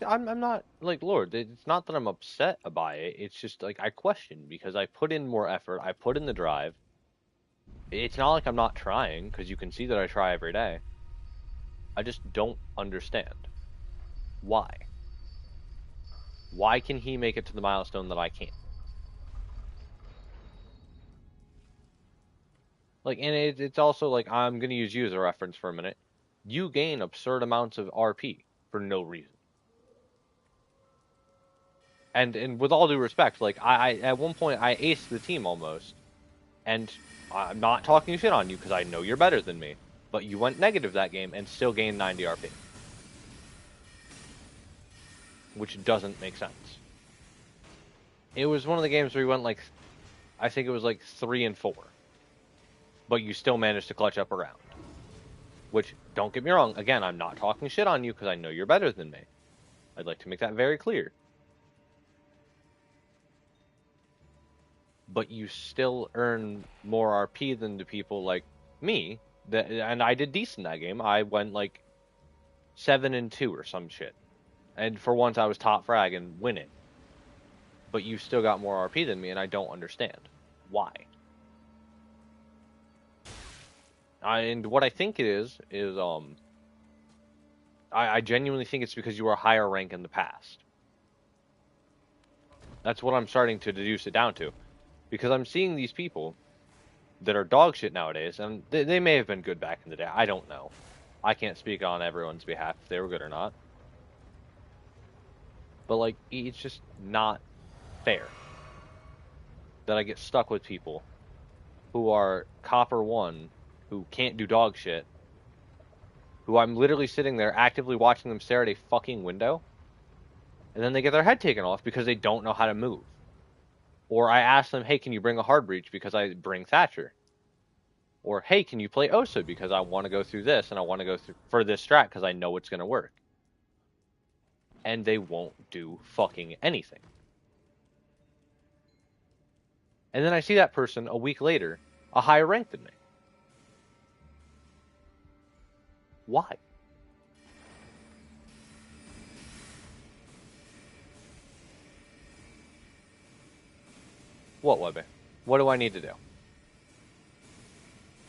I'm not, like, Lord, it's not that I'm upset about it. It's just, like, I question because I put in more effort. I put in the drive. It's not like I'm not trying, because you can see that I try every day. I just don't understand. Why? Why can he make it to the milestone that I can't? Like, and it's also, like, I'm going to use you as a reference for a minute. You gain absurd amounts of RP for no reason. And with all due respect, like, I at one point, I aced the team almost. And I'm not talking shit on you because I know you're better than me. But you went negative that game and still gained 90 RP. Which doesn't make sense. It was one of the games where you went like, I think it was like 3-4. But you still managed to clutch up a round. Which, don't get me wrong, again, I'm not talking shit on you because I know you're better than me. I'd like to make that very clear. But you still earn more RP than the people like me. And I did decent that game. I went like 7-2 or some shit. And for once I was top frag and winning. But you still got more RP than me, and I don't understand. Why? And what I think it is I genuinely think it's because you were a higher rank in the past. That's what I'm starting to deduce it down to. Because I'm seeing these people that are dog shit nowadays, and they may have been good back in the day. I don't know. I can't speak on everyone's behalf if they were good or not. But, like, it's just not fair that I get stuck with people who are Copper 1, who can't do dog shit, who I'm literally sitting there actively watching them stare at a fucking window, and then they get their head taken off because they don't know how to move. Or I ask them, hey, can you bring a hard breach because I bring Thatcher? Or, hey, can you play Osa because I want to go through this and I want to go through for this strat because I know it's going to work. And they won't do fucking anything. And then I see that person a week later, a higher rank than me. Why? What, Webby? What do I need to do?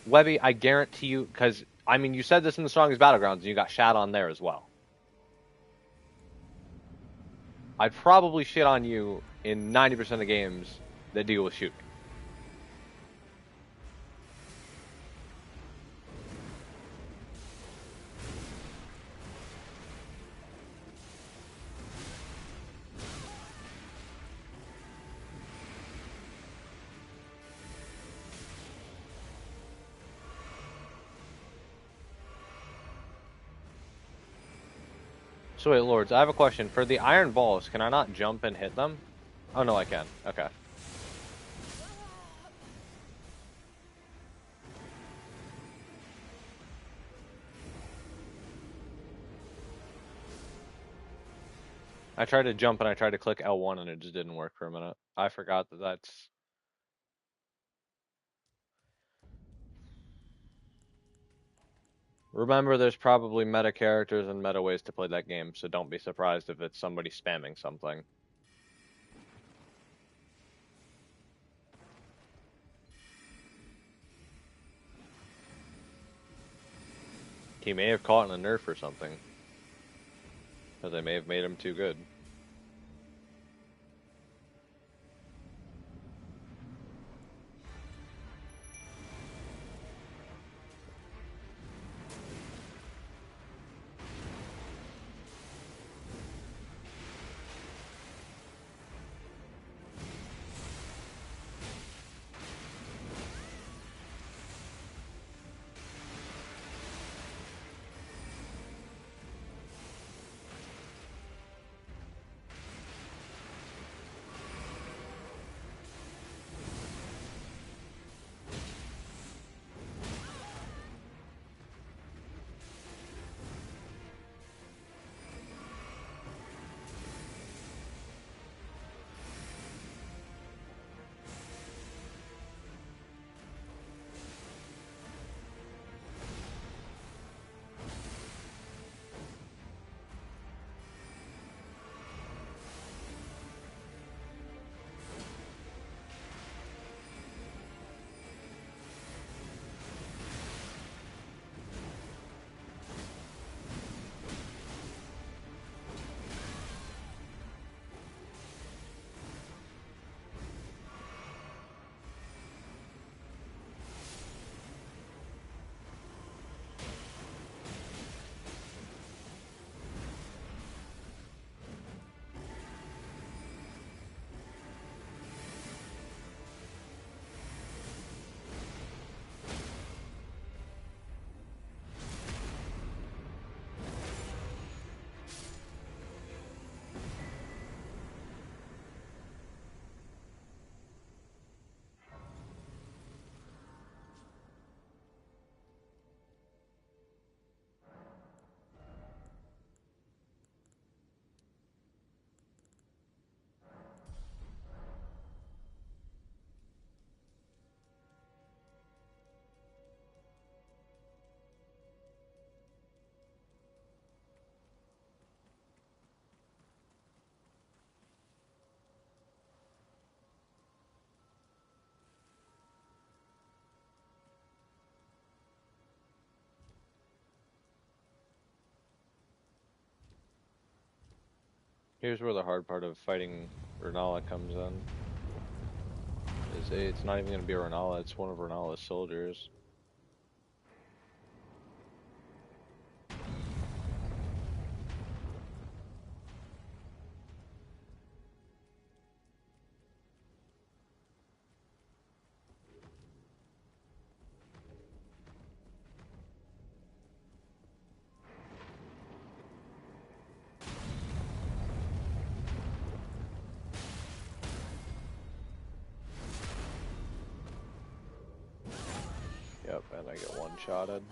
Webby, I guarantee you, because, I mean, you said this in the Strongest Battlegrounds, and you got shat on there as well. I'd probably shit on you in 90% of games that deal with shooting. So wait, Lords, I have a question. For the iron balls, can I not jump and hit them? Oh no, I can. Okay. I tried to jump and I tried to click L1 and it just didn't work for a minute. I forgot that that's... Remember, there's probably meta characters and meta ways to play that game, so don't be surprised if it's somebody spamming something. He may have caught in a nerf or something. Because they may have made him too good. Here's where the hard part of fighting Renala comes in. It's not even going to be Renala, it's one of Renala's soldiers. Yep, and I get one-shotted.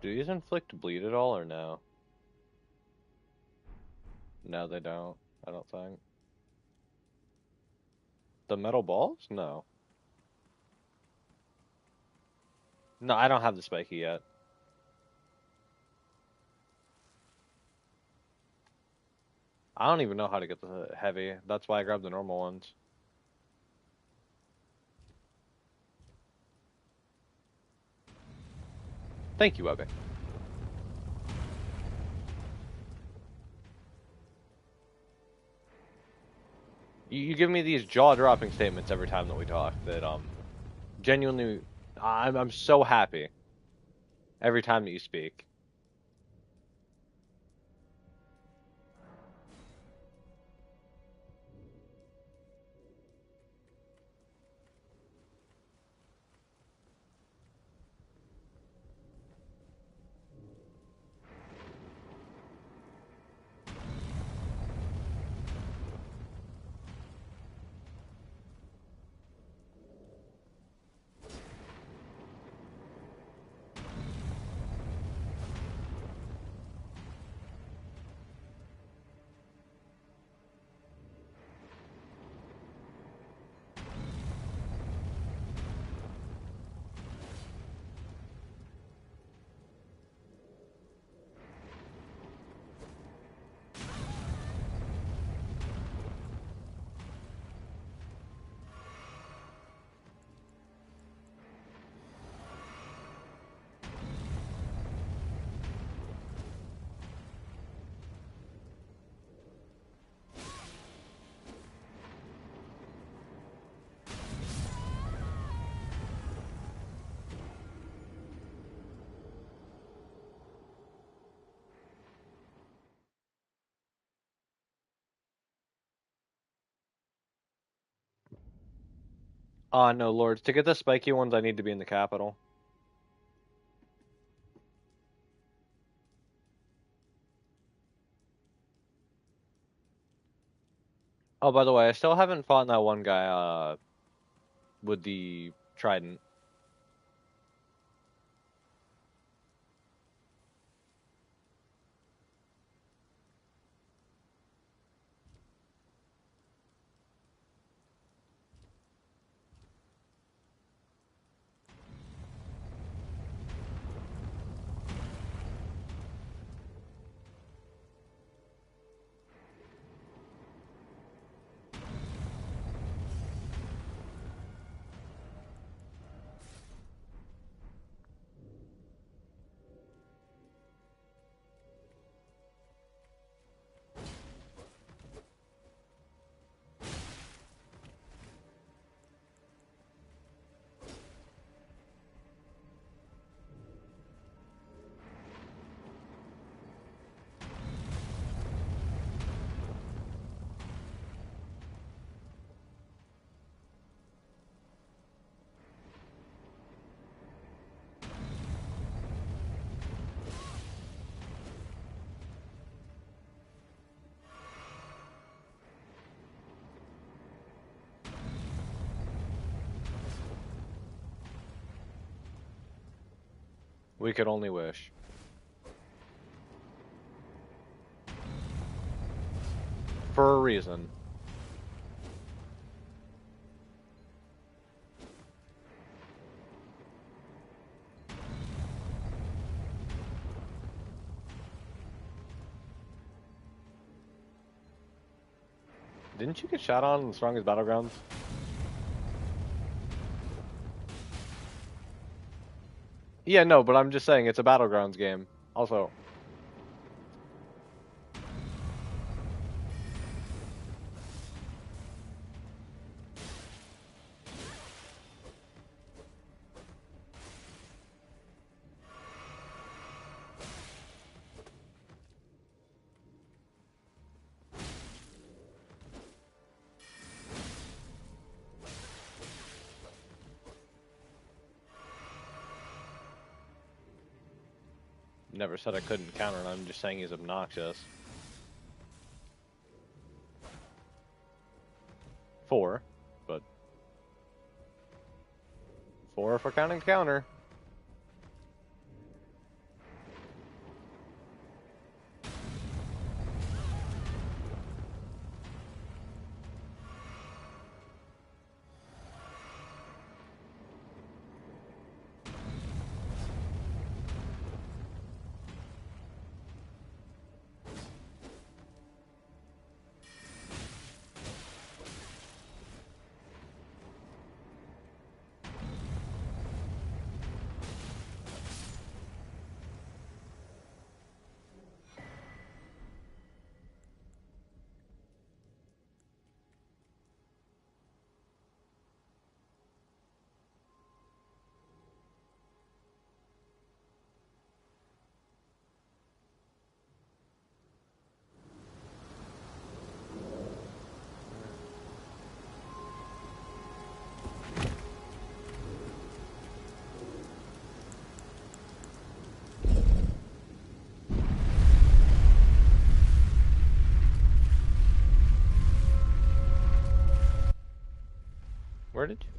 Do these inflict bleed at all, or no? No, they don't. I don't think. The metal balls? No. No, I don't have the spiky yet. I don't even know how to get the heavy. That's why I grabbed the normal ones. Thank you, Webby. You give me these jaw-dropping statements every time that we talk that genuinely I'm so happy every time that you speak. No, lords. To get the spiky ones, I need to be in the capital. Oh, by the way, I still haven't fought that one guy, with the trident. We could only wish. For a reason. Didn't you get shot on in the strongest battlegrounds? Yeah, no, but I'm just saying it's a battlegrounds game. Also, never said I couldn't counter, and I'm just saying he's obnoxious. 4, but 4 for counting counter.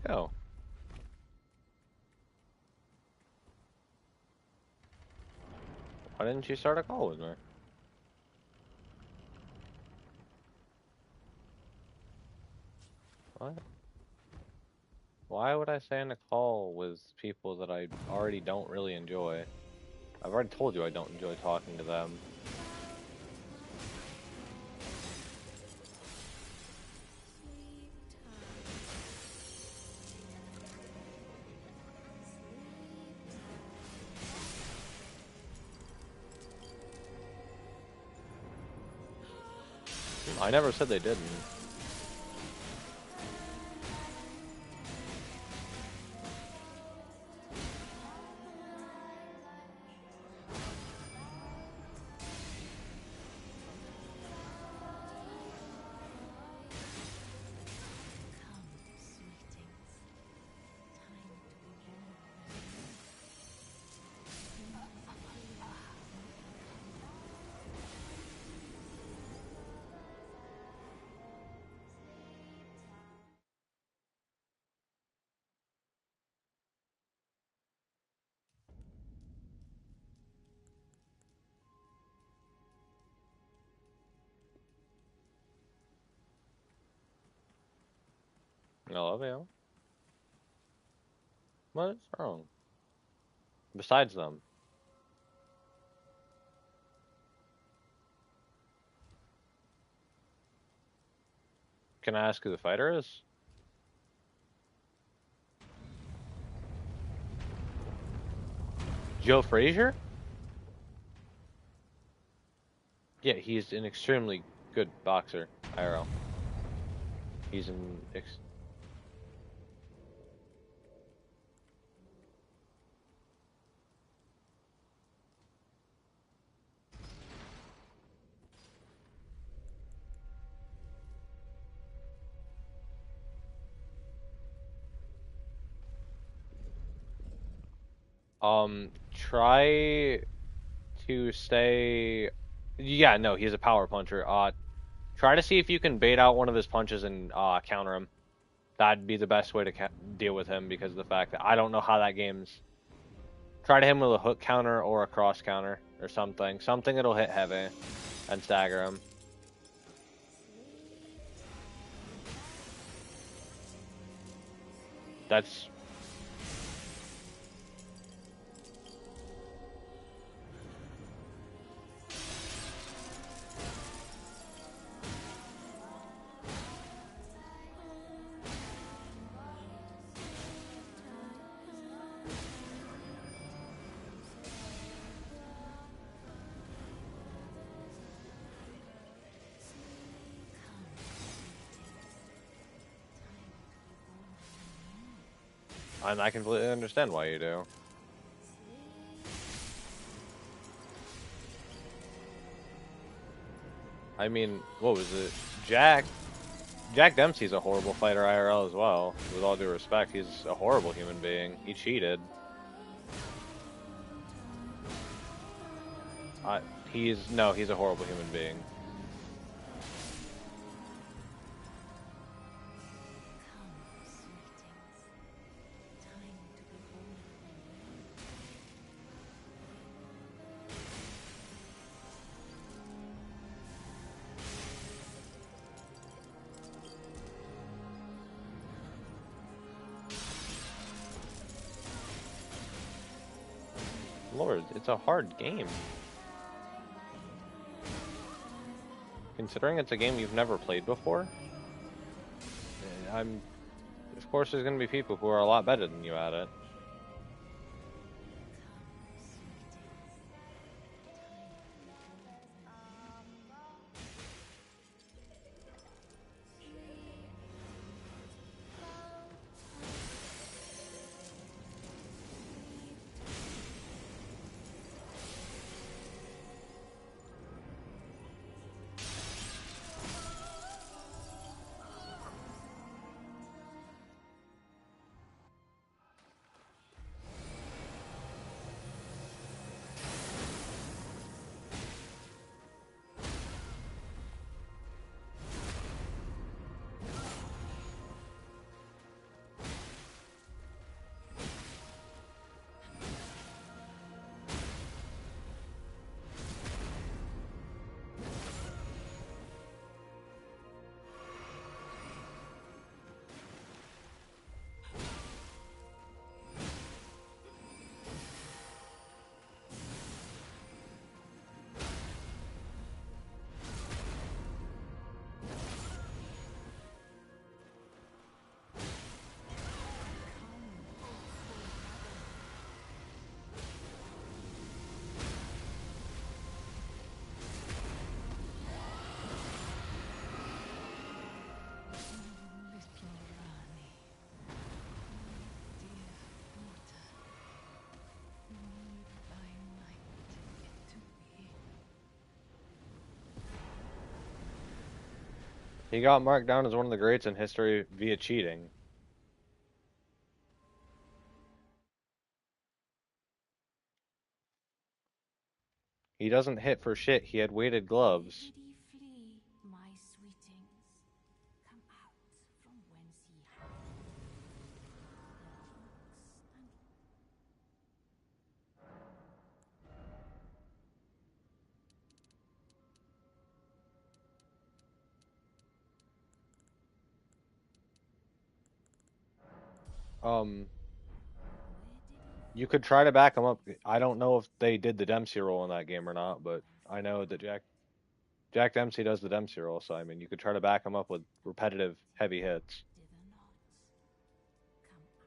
go? Why didn't you start a call with me? What? Why would I stay in a call with people that I already don't really enjoy? I've already told you I don't enjoy talking to them. I never said they didn't. I love you. What is wrong? Besides them. Can I ask who the fighter is? Joe Frazier? Yeah, he's an extremely good boxer, IRL. He's an try to stay. Yeah, no, he's a power puncher. Try to see if you can bait out one of his punches and counter him. That'd be the best way to deal with him because of the fact that I don't know how that game's. Try to hit him with a hook counter or a cross counter or something. Something that'll hit heavy and stagger him. That's and I completely understand why you do. I mean, what was it? Jack Dempsey's a horrible fighter IRL as well. With all due respect, he's a horrible human being. He cheated. He's a horrible human being. Lord, it's a hard game. Considering it's a game you've never played before, of course there's gonna be people who are a lot better than you at it. He got marked down as one of the greats in history via cheating. He doesn't hit for shit. He had weighted gloves. Where did he flee, my sweetings? Come out from whence ye hide. Their hawks and Um, where did he you could try to back him up. I don't know if they did the Dempsey roll in that game or not, but I know that Jack Dempsey does the Dempsey roll, so I mean, you could try to back him up with repetitive, heavy hits. thither not? Come out.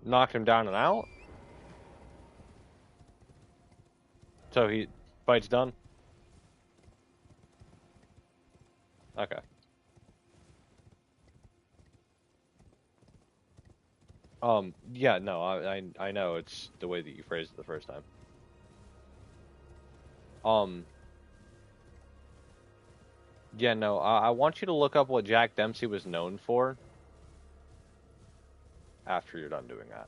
Knocked him down and out. So he fight's done. Okay. Yeah, no, I know it's the way that you phrased it the first time. Um, yeah, no, I want you to look up what Jack Dempsey was known for after you're done doing that.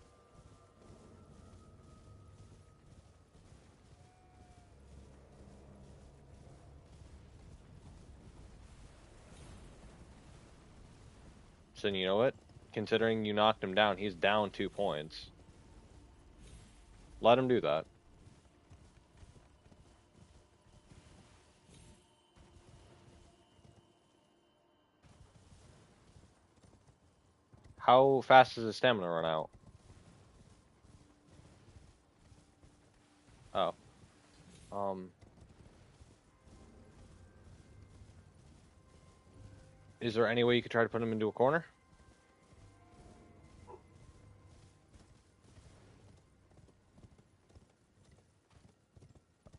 So you know what? Considering you knocked him down, he's down 2 points. Let him do that. How fast does his stamina run out? Oh. Um, is there any way you could try to put him into a corner?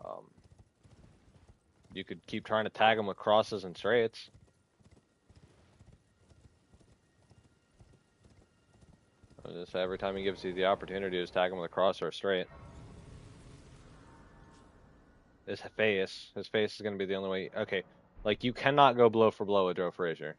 Um, you could keep trying to tag him with crosses and straights. Just every time he gives you the opportunity, just tag him with a cross or a straight. His face is going to be the only way. Okay, like you cannot go blow for blow with Joe Frazier.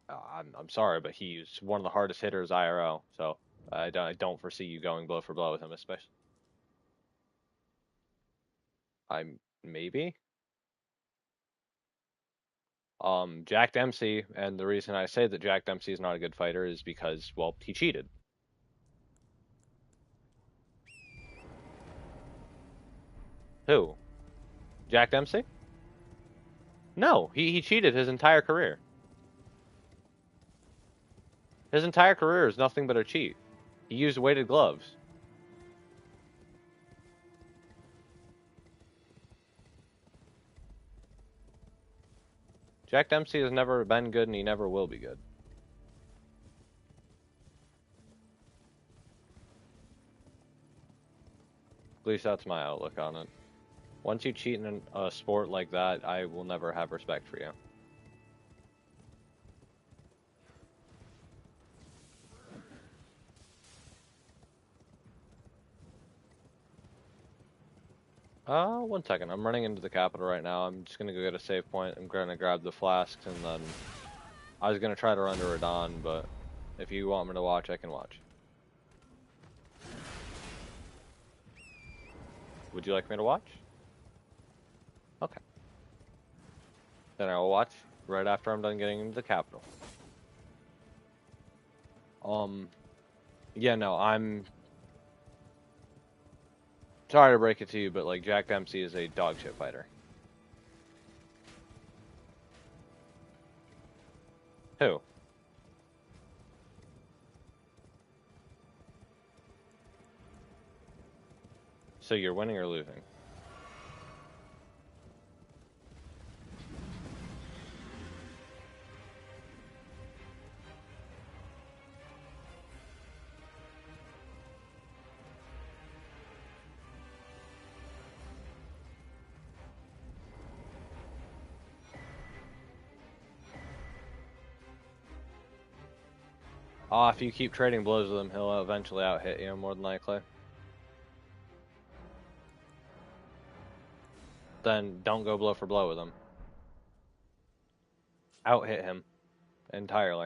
I'm sorry, but he's one of the hardest hitters IRL. So I don't foresee you going blow for blow with him, especially. I'm maybe. Jack Dempsey, and the reason I say that Jack Dempsey is not a good fighter is because, well, he cheated. Who? Jack Dempsey? No, he cheated his entire career. His entire career is nothing but a cheat. He used weighted gloves. Jack Dempsey has never been good and he never will be good. At least that's my outlook on it. Once you cheat in a sport like that, I will never have respect for you. One second. I'm running into the capital right now. I'm just gonna go get a save point. I'm gonna grab the flasks and then I was gonna try to run to Radon, but if you want me to watch, I can watch. Would you like me to watch? Okay. Then I will watch right after I'm done getting into the capital. Yeah, no, I'm sorry to break it to you, but like Jack Dempsey is a dog shit fighter. Who? So you're winning or losing? Oh, if you keep trading blows with him, he'll eventually out-hit you, more than likely. Then don't go blow for blow with him. Out-hit him entirely.